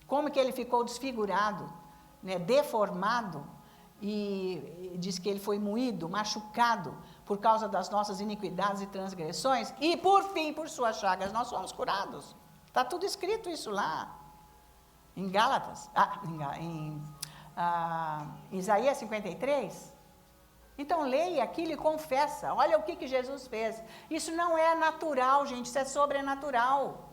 Como que ele ficou desfigurado, né, deformado, e diz que ele foi moído, machucado, por causa das nossas iniquidades e transgressões, e por fim, por suas chagas, nós somos curados. Está tudo escrito isso lá, em Gálatas, em Isaías 53. Então, leia aquilo e confessa, olha o que Jesus fez. Isso não é natural, gente, isso é sobrenatural.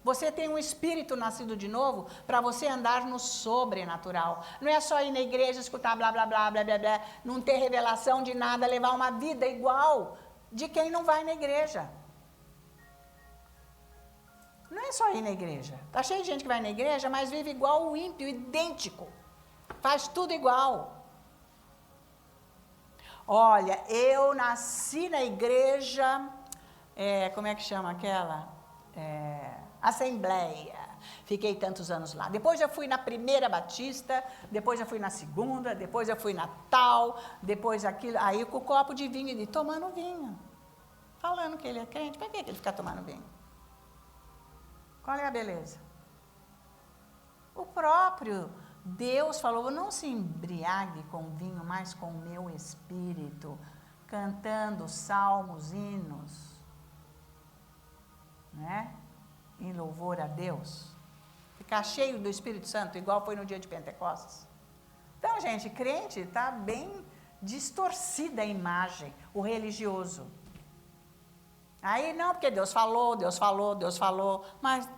Você tem um espírito nascido de novo para você andar no sobrenatural. Não é só ir na igreja, escutar blá, blá, blá, blá, blá, blá, não ter revelação de nada, levar uma vida igual de quem não vai na igreja. Não é só ir na igreja. Está cheio de gente que vai na igreja, mas vive igual o ímpio, idêntico. Faz tudo igual. Olha, eu nasci na igreja, como é que chama aquela? Assembleia. Fiquei tantos anos lá. Depois já fui na primeira batista, depois já fui na segunda, depois já fui na tal, depois aquilo. Aí com o copo de vinho, ele tomando vinho. Falando que ele é crente, para que ele fica tomando vinho? Qual é a beleza? O próprio Deus falou, não se embriague com vinho, mas com o meu espírito, cantando salmos, hinos, né? Em louvor a Deus. Ficar cheio do Espírito Santo, igual foi no dia de Pentecostes. Então, gente, crente está bem distorcida a imagem, o religioso. Aí, não, porque Deus falou, mas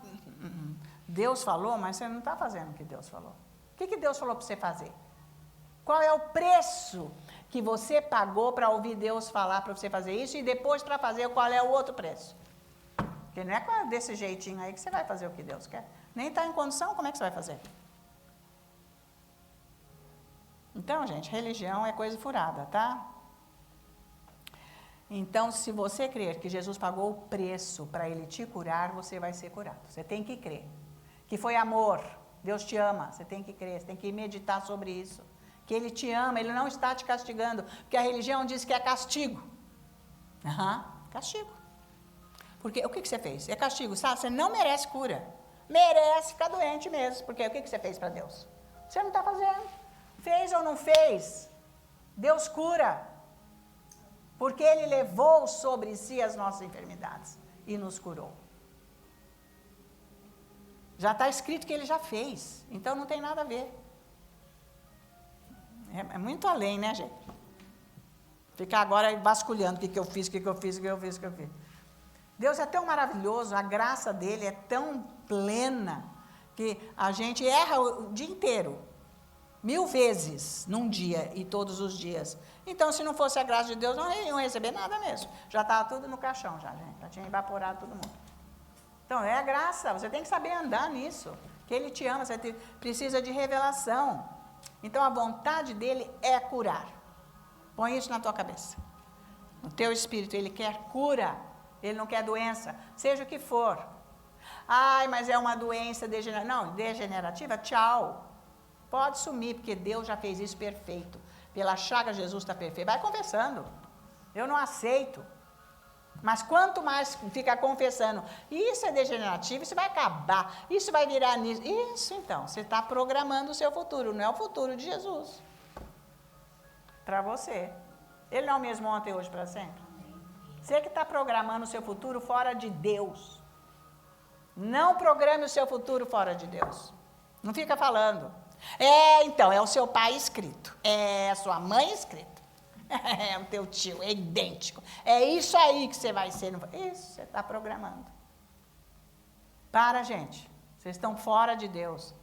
Deus falou, mas você não está fazendo o que Deus falou. O que Deus falou para você fazer? Qual é o preço que você pagou para ouvir Deus falar para você fazer isso e depois para fazer qual é o outro preço? Porque não é desse jeitinho aí que você vai fazer o que Deus quer. Nem está em condição, como é que você vai fazer? Então, gente, religião é coisa furada, tá? Então, se você crer que Jesus pagou o preço para Ele te curar, você vai ser curado. Você tem que crer. Que foi amor, Deus te ama, você tem que crer, você tem que meditar sobre isso. Que Ele te ama, Ele não está te castigando, porque a religião diz que é castigo. Castigo. Porque o que você fez? É castigo, sabe? Você não merece cura. Merece ficar doente mesmo, porque o que você fez para Deus? Você não está fazendo. Fez ou não fez? Deus cura. Porque Ele levou sobre si as nossas enfermidades e nos curou. Já está escrito que Ele já fez, então não tem nada a ver. É muito além, né, gente? Ficar agora vasculhando o que eu fiz. Deus é tão maravilhoso, a graça dEle é tão plena, que a gente erra o dia inteiro, 1000 vezes num dia e todos os dias. Então, se não fosse a graça de Deus, não iam receber nada mesmo. Já estava tudo no caixão, gente. Já tinha evaporado todo mundo. Então, é a graça, você tem que saber andar nisso. Que Ele te ama, você precisa de revelação. Então, a vontade dEle é curar. Põe isso na tua cabeça. No teu espírito, Ele quer cura. Ele não quer doença, seja o que for. Ai, mas é uma doença degenerativa. Não, degenerativa, tchau. Pode sumir, porque Deus já fez isso perfeito. Pela chaga, Jesus está perfeito. Vai confessando. Eu não aceito. Mas quanto mais fica confessando, isso é degenerativo, isso vai acabar, isso vai virar nisso. Isso, então, você está programando o seu futuro, não é o futuro de Jesus. Para você. Ele não é o mesmo ontem, hoje, para sempre. Você que está programando o seu futuro fora de Deus. Não programe o seu futuro fora de Deus. Não fica falando. Então, é o seu pai escrito. É a sua mãe escrito. É o teu tio, é idêntico. É isso aí que você vai ser. Isso, você está programando. Para, gente. Vocês estão fora de Deus.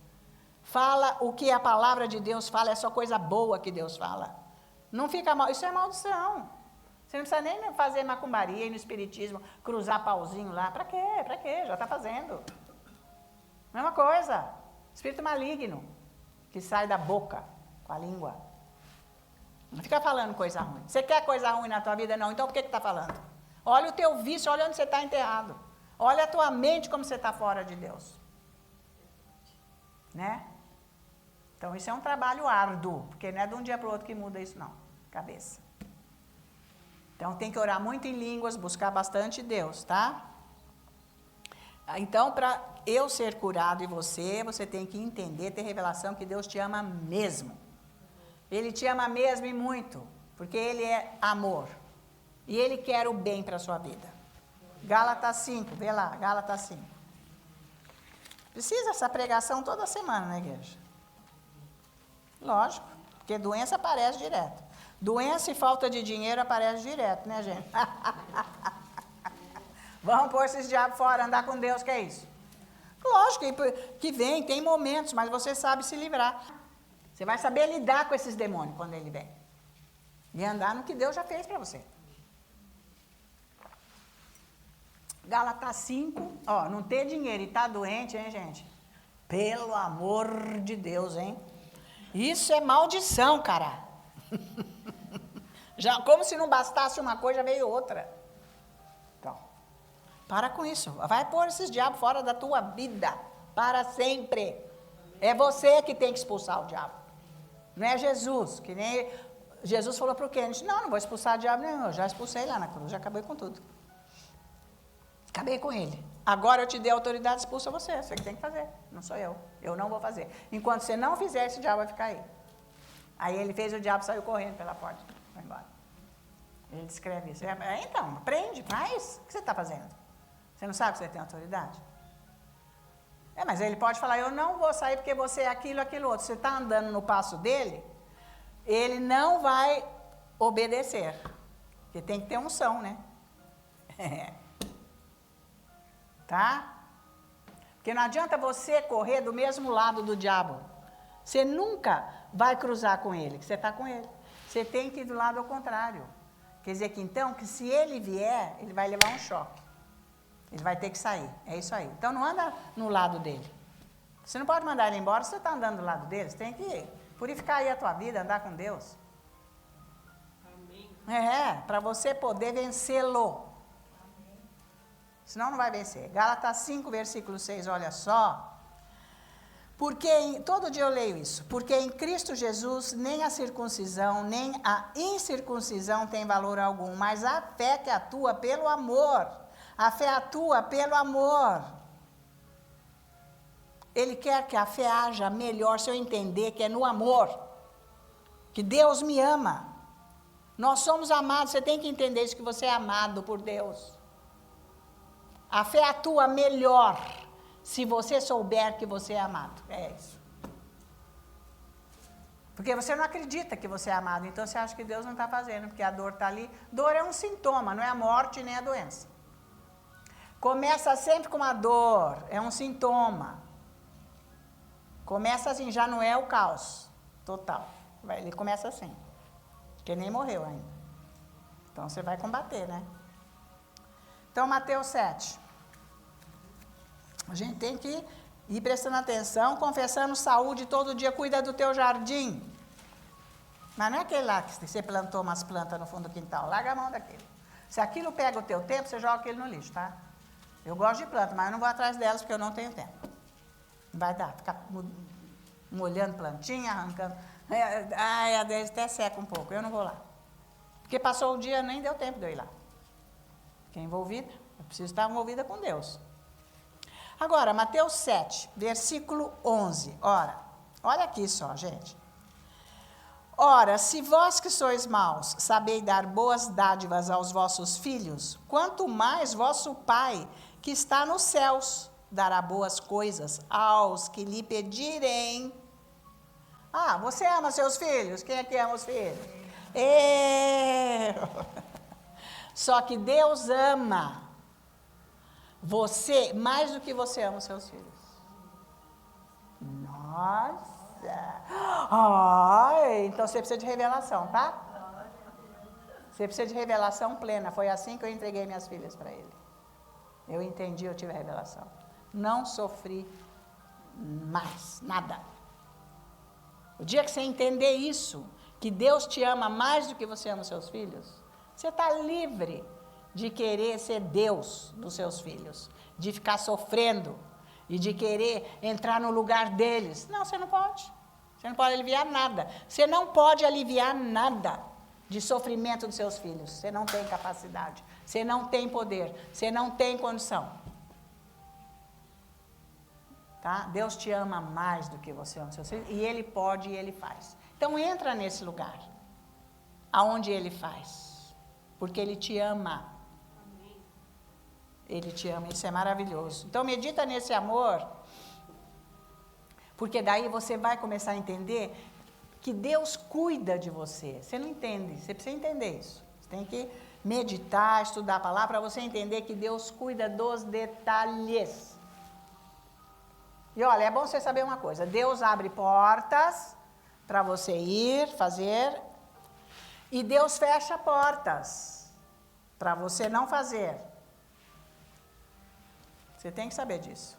Fala o que a palavra de Deus fala, é só coisa boa que Deus fala. Não fica mal. Isso é maldição. Você não precisa nem fazer macumbaria e no espiritismo, cruzar pauzinho lá. Para quê? Para quê? Já está fazendo. Mesma coisa. Espírito maligno, que sai da boca, com a língua. Não fica falando coisa ruim. Você quer coisa ruim na tua vida? Não. Então por que está falando? Olha o teu vício, olha onde você está enterrado. Olha a tua mente como você está fora de Deus. Né? Então isso é um trabalho árduo, porque não é de um dia para o outro que muda isso não. Cabeça. Então, tem que orar muito em línguas, buscar bastante Deus, tá? Então, para eu ser curado e você tem que entender, ter revelação que Deus te ama mesmo. Ele te ama mesmo e muito, porque Ele é amor. E Ele quer o bem para a sua vida. Gálatas 5, vê lá, Gálatas 5. Precisa essa pregação toda semana na igreja. Lógico, porque doença aparece direto. Doença e falta de dinheiro aparece direto, né, gente? Vamos pôr esses diabos fora, andar com Deus, que é isso? Lógico que vem, tem momentos, mas você sabe se livrar. Você vai saber lidar com esses demônios quando ele vem. E andar no que Deus já fez para você. Gálatas 5, ó, não ter dinheiro e tá doente, hein, gente? Pelo amor de Deus, hein? Isso é maldição, cara. Já, como se não bastasse uma coisa, veio outra. Então, Para com isso. Vai pôr esses diabos fora da tua vida. Para sempre. É você que tem que expulsar o diabo. Não é Jesus. Que nem Jesus falou para o Kennedy. Não vou expulsar o diabo nenhum. Eu já expulsei lá na cruz. Já acabei com tudo. Acabei com ele. Agora eu te dei autoridade, expulsa você. Você que tem que fazer. Não sou eu. Eu não vou fazer. Enquanto você não fizer, esse diabo vai ficar aí. Aí ele fez, o diabo saiu correndo pela porta. Foi embora. Ele descreve isso. Então, aprende, faz. O que você está fazendo? Você não sabe que você tem autoridade? Mas ele pode falar, eu não vou sair porque você é aquilo, aquilo outro. Você está andando no passo dele, ele não vai obedecer. Porque tem que ter unção, né? Tá? Porque não adianta você correr do mesmo lado do diabo. Você nunca vai cruzar com ele, que você está com ele. Você tem que ir do lado ao contrário. Quer dizer que então, que se ele vier, ele vai levar um choque. Ele vai ter que sair. É isso aí. Então não anda no lado dele. Você não pode mandar ele embora se você está andando do lado dele. Você tem que purificar aí a tua vida, andar com Deus. Amém. Para você poder vencê-lo. Senão não vai vencer. Gálatas 5, versículo 6, olha só. Todo dia eu leio isso. Porque em Cristo Jesus nem a circuncisão, nem a incircuncisão tem valor algum, mas a fé que atua pelo amor. A fé atua pelo amor. Ele quer que a fé haja melhor se eu entender que é no amor. Que Deus me ama. Nós somos amados, você tem que entender isso, que você é amado por Deus. A fé atua melhor se você souber que você é amado. É isso. Porque você não acredita que você é amado, então você acha que Deus não está fazendo, porque a dor está ali. Dor é um sintoma, não é a morte nem a doença. Começa sempre com uma dor, é um sintoma. Começa assim, já não é o caos total. Ele começa assim, porque nem morreu ainda. Então você vai combater, né? Então, Mateus 7. A gente tem que ir prestando atenção, confessando saúde todo dia, cuida do teu jardim. Mas não é aquele lá que você plantou umas plantas no fundo do quintal, larga a mão daquele. Se aquilo pega o teu tempo, você joga aquele no lixo, tá? Eu gosto de planta, mas eu não vou atrás delas porque eu não tenho tempo. Não vai dar, ficar molhando plantinha, arrancando. Às vezes até seca um pouco, eu não vou lá. Porque passou o dia, nem deu tempo de eu ir lá. Fiquei envolvida, eu preciso estar envolvida com Deus. Agora, Mateus 7, versículo 11. Olha aqui só, gente. Ora, se vós que sois maus, sabeis dar boas dádivas aos vossos filhos, quanto mais vosso Pai, que está nos céus, dará boas coisas aos que lhe pedirem. Você ama seus filhos? Quem é que ama os filhos? Só que Deus ama você mais do que você ama os seus filhos. Nossa! Então você precisa de revelação, tá? Você precisa de revelação plena. Foi assim que eu entreguei minhas filhas para ele. Eu entendi, eu tive a revelação. Não sofri mais, nada. O dia que você entender isso, que Deus te ama mais do que você ama os seus filhos, você está livre de querer ser Deus dos seus filhos, de ficar sofrendo e de querer entrar no lugar deles. Não, você não pode. Você não pode aliviar nada. Você não pode aliviar nada de sofrimento dos seus filhos. Você não tem capacidade. Você não tem poder. Você não tem condição. Tá? Deus te ama mais do que você ama seus filhos. E Ele pode e Ele faz. Então entra nesse lugar. Aonde Ele faz. Porque Ele te ama. Ele te ama. Isso é maravilhoso. Então medita nesse amor. Porque daí você vai começar a entender que Deus cuida de você. Você não entende, você precisa entender isso. Você tem que meditar, estudar a palavra para você entender que Deus cuida dos detalhes. E olha, é bom você saber uma coisa. Deus abre portas para você ir, fazer. E Deus fecha portas para você não fazer. Você tem que saber disso.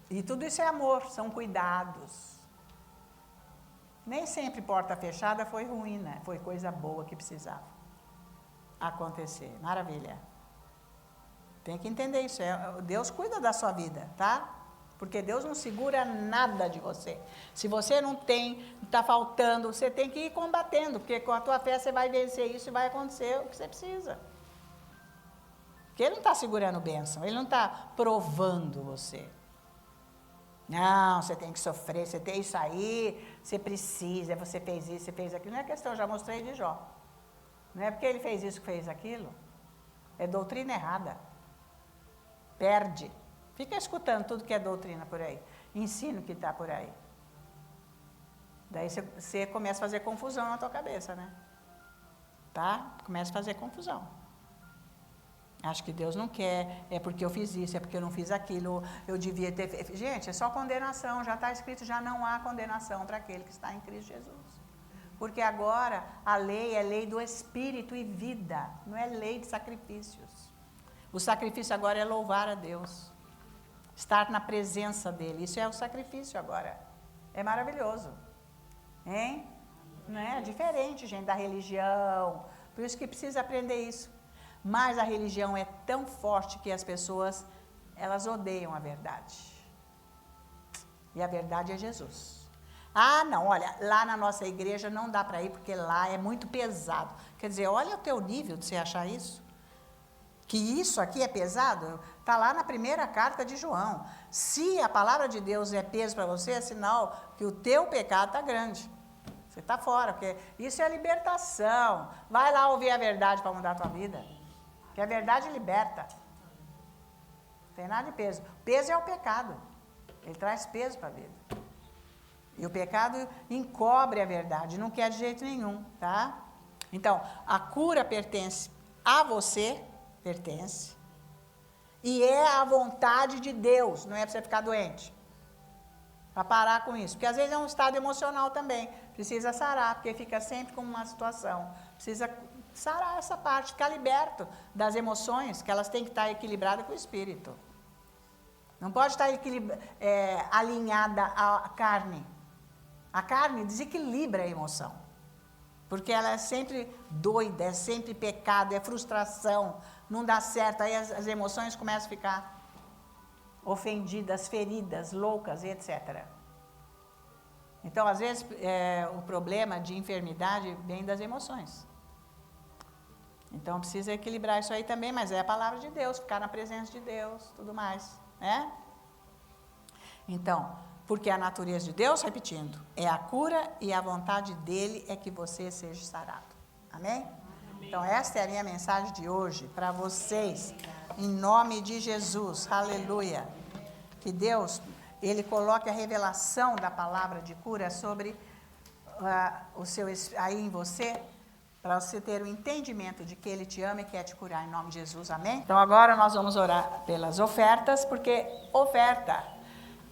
E tudo isso é amor, são cuidados. Nem sempre porta fechada foi ruim, né? Foi coisa boa que precisava acontecer. Maravilha. Tem que entender isso. Deus cuida da sua vida, tá? Porque Deus não segura nada de você. Se você não tem, está faltando, você tem que ir combatendo, porque com a tua fé você vai vencer isso e vai acontecer o que você precisa. Porque Ele não está segurando bênção, Ele não está provando você. Não, você tem que sofrer, você tem isso aí, você precisa, você fez isso, você fez aquilo. Não é questão, eu já mostrei de Jó. Não é porque ele fez isso que fez aquilo. É doutrina errada. Perde. Fica escutando tudo que é doutrina por aí. Ensino que está por aí. Daí você começa a fazer confusão na tua cabeça, né? Tá? Começa a fazer confusão. Acho que Deus não quer, é porque eu fiz isso, é porque eu não fiz aquilo, eu devia ter feito. Gente, é só condenação, já está escrito, já não há condenação para aquele que está em Cristo Jesus. Porque agora a lei é lei do Espírito e vida, não é lei de sacrifícios. O sacrifício agora é louvar a Deus, estar na presença dEle, isso é o sacrifício agora. É maravilhoso, hein? Não é diferente, gente, da religião, por isso que precisa aprender isso. Mas a religião é tão forte que as pessoas, elas odeiam a verdade. E a verdade é Jesus. Ah, não, olha, lá na nossa igreja não dá para ir porque lá é muito pesado. Quer dizer, olha o teu nível de você achar isso. Que isso aqui é pesado, está lá na primeira carta de João. Se a palavra de Deus é peso para você, é sinal que o teu pecado está grande. Você está fora, porque isso é libertação. Vai lá ouvir a verdade para mudar a tua vida. Porque a verdade liberta. Não tem nada de peso. Peso é o pecado. Ele traz peso para a vida. E o pecado encobre a verdade, não quer de jeito nenhum, tá? Então, a cura pertence a você, pertence, e é a vontade de Deus, não é para você ficar doente. Para parar com isso, porque às vezes é um estado emocional também, precisa sarar, porque fica sempre com uma situação, precisa sarar essa parte, ficar liberto das emoções, que elas têm que estar equilibradas com o espírito. Não pode estar alinhada à carne. A carne desequilibra a emoção, porque ela é sempre doida, é sempre pecado, é frustração, não dá certo, aí as emoções começam a ficar ofendidas, feridas, loucas, etc. Então, às vezes, o problema de enfermidade vem das emoções. Então, precisa equilibrar isso aí também, mas é a palavra de Deus, ficar na presença de Deus, tudo mais, né? Então, porque a natureza de Deus, repetindo, é a cura e a vontade dele é que você seja sarado. Amém? Então, esta é a minha mensagem de hoje para vocês, em nome de Jesus. Aleluia. Que Deus, Ele coloque a revelação da palavra de cura sobre aí em você, para você ter o entendimento de que Ele te ama e quer te curar, em nome de Jesus. Amém? Então, agora nós vamos orar pelas ofertas, porque oferta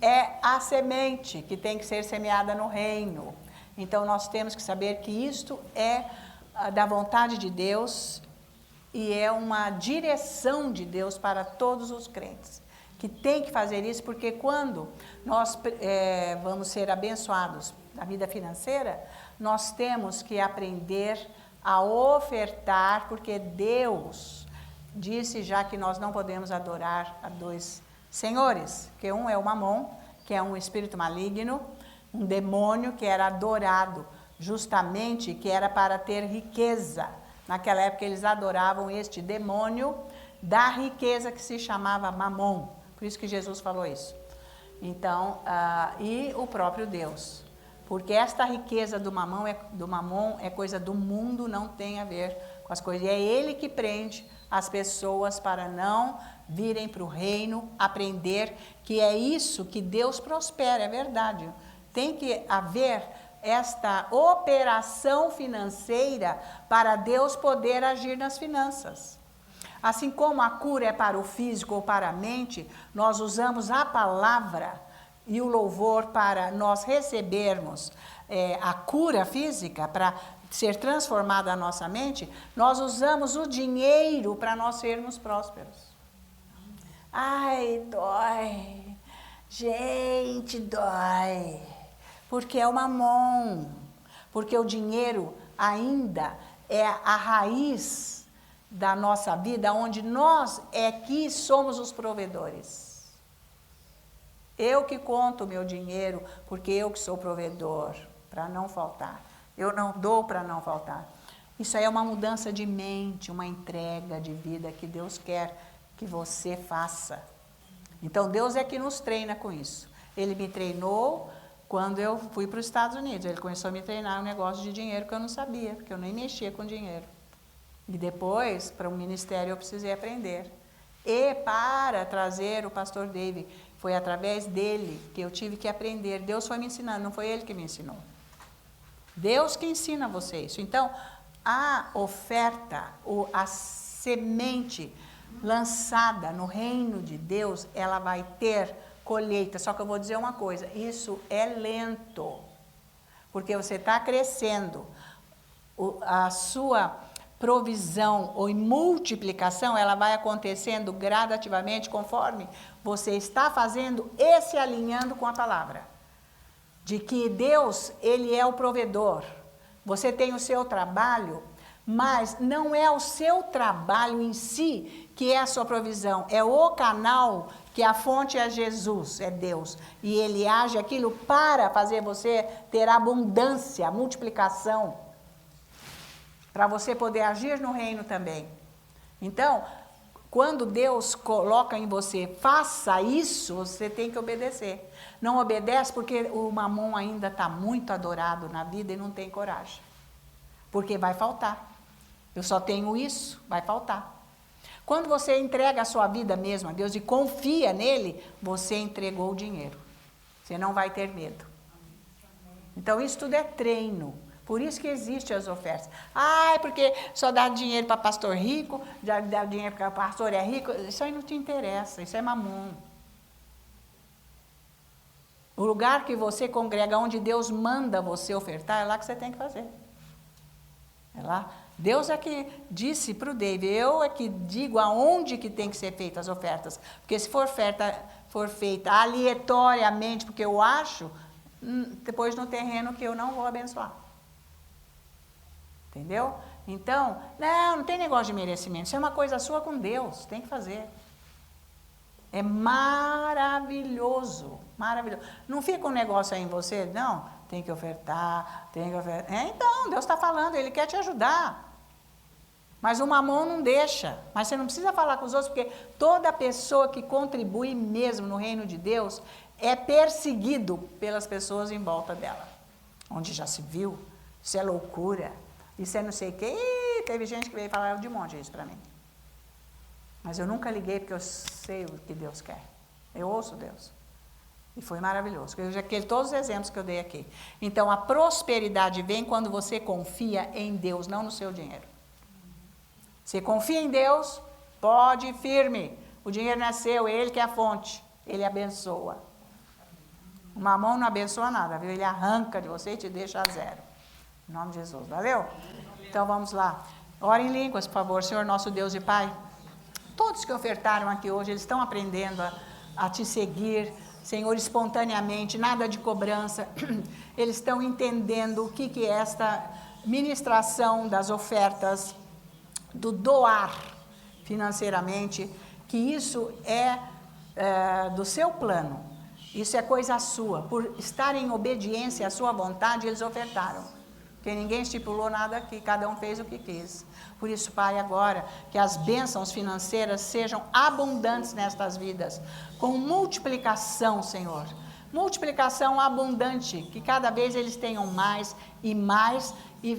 é a semente que tem que ser semeada no reino. Então, nós temos que saber que isto é da vontade de Deus e é uma direção de Deus para todos os crentes, que tem que fazer isso, porque quando nós vamos ser abençoados na vida financeira, nós temos que aprender a ofertar, porque Deus disse já que nós não podemos adorar a dois senhores, que um é o Mamon, que é um espírito maligno, um demônio que era adorado justamente, que era para ter riqueza. Naquela época eles adoravam este demônio da riqueza que se chamava Mamon, por isso que Jesus falou isso. Então, e o próprio Deus, porque esta riqueza do Mamon é coisa do mundo, não tem a ver com as coisas, e é ele que prende as pessoas para não virem para o reino, aprender que é isso que Deus prospera, é verdade. Tem que haver esta operação financeira para Deus poder agir nas finanças. Assim como a cura é para o físico ou para a mente, nós usamos a palavra e o louvor para nós recebermos a cura física, para ser transformada a nossa mente, nós usamos o dinheiro para nós sermos prósperos. Ai, dói. Gente, dói. Porque é o Mamon. Porque o dinheiro ainda é a raiz da nossa vida, onde nós é que somos os provedores. Eu que conto o meu dinheiro, porque eu que sou provedor, para não faltar. Eu não dou para não faltar. Isso aí é uma mudança de mente, uma entrega de vida que Deus quer que você faça. Então, Deus é que nos treina com isso. Ele me treinou quando eu fui para os Estados Unidos. Ele começou a me treinar um negócio de dinheiro que eu não sabia, porque eu nem mexia com dinheiro. E depois, para o ministério, eu precisei aprender. E para trazer o pastor David, foi através dele que eu tive que aprender. Deus foi me ensinando, não foi ele que me ensinou. Deus que ensina você isso. Então, a oferta, a semente lançada no reino de Deus, ela vai ter colheita. Só que eu vou dizer uma coisa, isso é lento, porque você está crescendo. A sua provisão ou multiplicação, ela vai acontecendo gradativamente conforme você está fazendo e se alinhando com a palavra. De que Deus, Ele é o provedor. Você tem o seu trabalho, mas não é o seu trabalho em si que é a sua provisão. É o canal que a fonte é Jesus, é Deus. E Ele age aquilo para fazer você ter abundância, multiplicação. Para você poder agir no reino também. Então, quando Deus coloca em você, faça isso, você tem que obedecer. Não obedece porque o mamon ainda está muito adorado na vida e não tem coragem. Porque vai faltar. Eu só tenho isso, vai faltar. Quando você entrega a sua vida mesmo a Deus e confia nele, você entregou o dinheiro. Você não vai ter medo. Então, isso tudo é treino. Por isso que existem as ofertas. Ah, é porque só dá dinheiro para pastor rico, já dá dinheiro porque o pastor é rico. Isso aí não te interessa, isso é mamon. O lugar que você congrega, onde Deus manda você ofertar, é lá que você tem que fazer. É lá. Deus é que disse para o David, eu é que digo aonde que tem que ser feitas as ofertas. Porque se for feita aleatoriamente, porque eu acho, depois no terreno que eu não vou abençoar. Entendeu? Então, não tem negócio de merecimento. Isso é uma coisa sua com Deus. Tem que fazer. É maravilhoso. Maravilhoso. Não fica um negócio aí em você, não. Tem que ofertar, tem que ofertar. Então, Deus está falando, Ele quer te ajudar. Mas o mamon não deixa. Mas você não precisa falar com os outros, porque toda pessoa que contribui mesmo no reino de Deus é perseguido pelas pessoas em volta dela. Onde já se viu, isso é loucura. Isso é não sei o quê. Ih, teve gente que veio falar de monte isso para mim. Mas eu nunca liguei porque eu sei o que Deus quer. Eu ouço Deus. E foi maravilhoso. Todos os exemplos que eu dei aqui. Então, a prosperidade vem quando você confia em Deus, não no seu dinheiro. Você confia em Deus, pode ir firme. O dinheiro não é seu, é Ele que é a fonte. Ele abençoa. O mamão não abençoa nada, viu? Ele arranca de você e te deixa a zero. Em nome de Jesus, valeu? Então vamos lá. Ora em línguas, por favor, Senhor nosso Deus e Pai. Todos que ofertaram aqui hoje, eles estão aprendendo a te seguir, Senhor, espontaneamente, nada de cobrança. Eles estão entendendo o que é esta ministração das ofertas, do doar financeiramente, que isso é do seu plano. Isso é coisa sua. Por estar em obediência à sua vontade, eles ofertaram. Porque ninguém estipulou nada aqui, cada um fez o que quis. Por isso, Pai, agora, que as bênçãos financeiras sejam abundantes nestas vidas, com multiplicação, Senhor. Multiplicação abundante, que cada vez eles tenham mais, e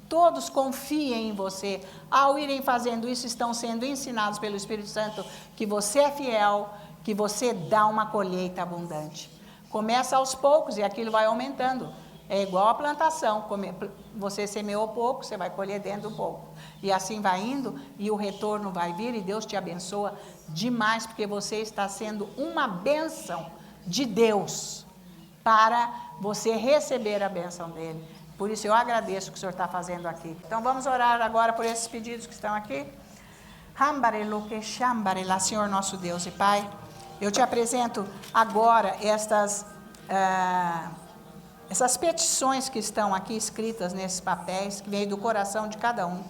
todos confiem em você. Ao irem fazendo isso, estão sendo ensinados pelo Espírito Santo que você é fiel, que você dá uma colheita abundante. Começa aos poucos e aquilo vai aumentando. É igual a plantação, você semeou pouco, você vai colher dentro do pouco. E assim vai indo, e o retorno vai vir, e Deus te abençoa demais, porque você está sendo uma bênção de Deus, para você receber a bênção dEle. Por isso eu agradeço o que o Senhor está fazendo aqui. Então vamos orar agora por esses pedidos que estão aqui. Senhor nosso Deus e Pai, eu te apresento agora essas petições que estão aqui escritas nesses papéis, que vêm do coração de cada um.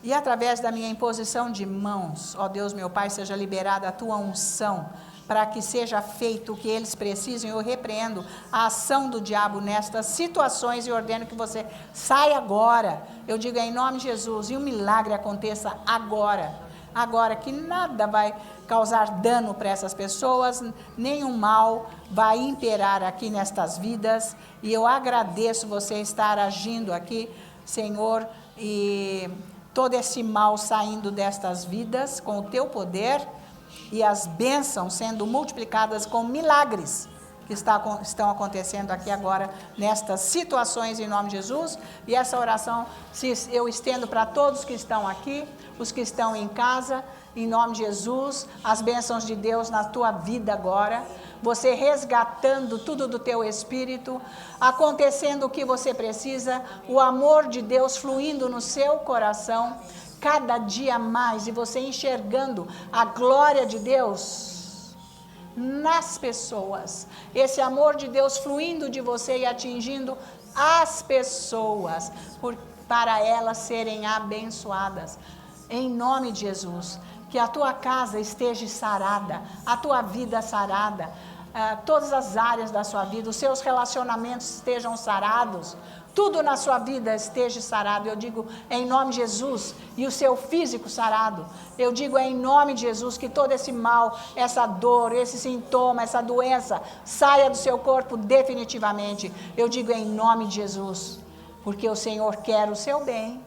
E através da minha imposição de mãos, ó Deus meu Pai, seja liberada a tua unção, para que seja feito o que eles precisam. Eu repreendo a ação do diabo nestas situações e ordeno que você saia agora. Eu digo em nome de Jesus, e um milagre aconteça agora. Agora, que nada vai causar dano para essas pessoas, nenhum mal vai imperar aqui nestas vidas. E eu agradeço você estar agindo aqui, Senhor, e todo esse mal saindo destas vidas com o teu poder, e as bênçãos sendo multiplicadas com milagres que estão acontecendo aqui agora, nestas situações, em nome de Jesus. E essa oração eu estendo para todos que estão aqui, os que estão em casa, em nome de Jesus, as bênçãos de Deus na tua vida agora, você resgatando tudo do teu espírito, acontecendo o que você precisa, o amor de Deus fluindo no seu coração, cada dia mais, e você enxergando a glória de Deus nas pessoas, esse amor de Deus fluindo de você e atingindo as pessoas, para elas serem abençoadas, em nome de Jesus. Que a tua casa esteja sarada, a tua vida sarada, todas as áreas da sua vida, os seus relacionamentos estejam sarados, tudo na sua vida esteja sarado, eu digo em nome de Jesus, e o seu físico sarado, eu digo em nome de Jesus, que todo esse mal, essa dor, esse sintoma, essa doença, saia do seu corpo definitivamente, eu digo em nome de Jesus, porque o Senhor quer o seu bem,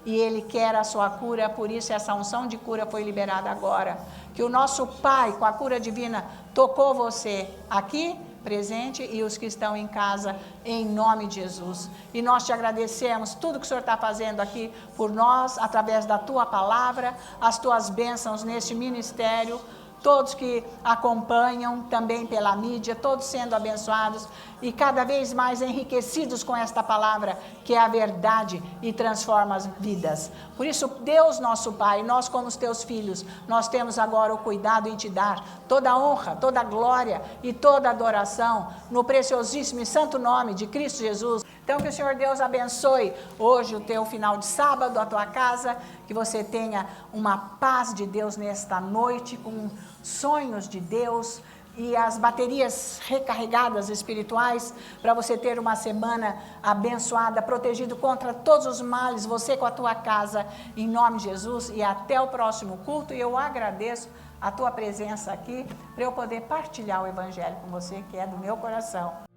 e Ele quer a sua cura, por isso essa unção de cura foi liberada agora, que o nosso Pai, com a cura divina, tocou você aqui, presente, e os que estão em casa, em nome de Jesus. E nós te agradecemos tudo que o Senhor está fazendo aqui por nós, através da tua palavra, as tuas bênçãos neste ministério, todos que acompanham também pela mídia, todos sendo abençoados e cada vez mais enriquecidos com esta palavra, que é a verdade e transforma as vidas. Por isso, Deus nosso Pai, nós como os teus filhos, nós temos agora o cuidado em te dar toda a honra, toda a glória e toda a adoração, no preciosíssimo e santo nome de Cristo Jesus. Então, que o Senhor Deus abençoe hoje o teu final de sábado, a tua casa, que você tenha uma paz de Deus nesta noite, com sonhos de Deus e as baterias recarregadas espirituais, para você ter uma semana abençoada, protegido contra todos os males, você com a tua casa, em nome de Jesus, e até o próximo culto. E eu agradeço a tua presença aqui, para eu poder partilhar o Evangelho com você, que é do meu coração.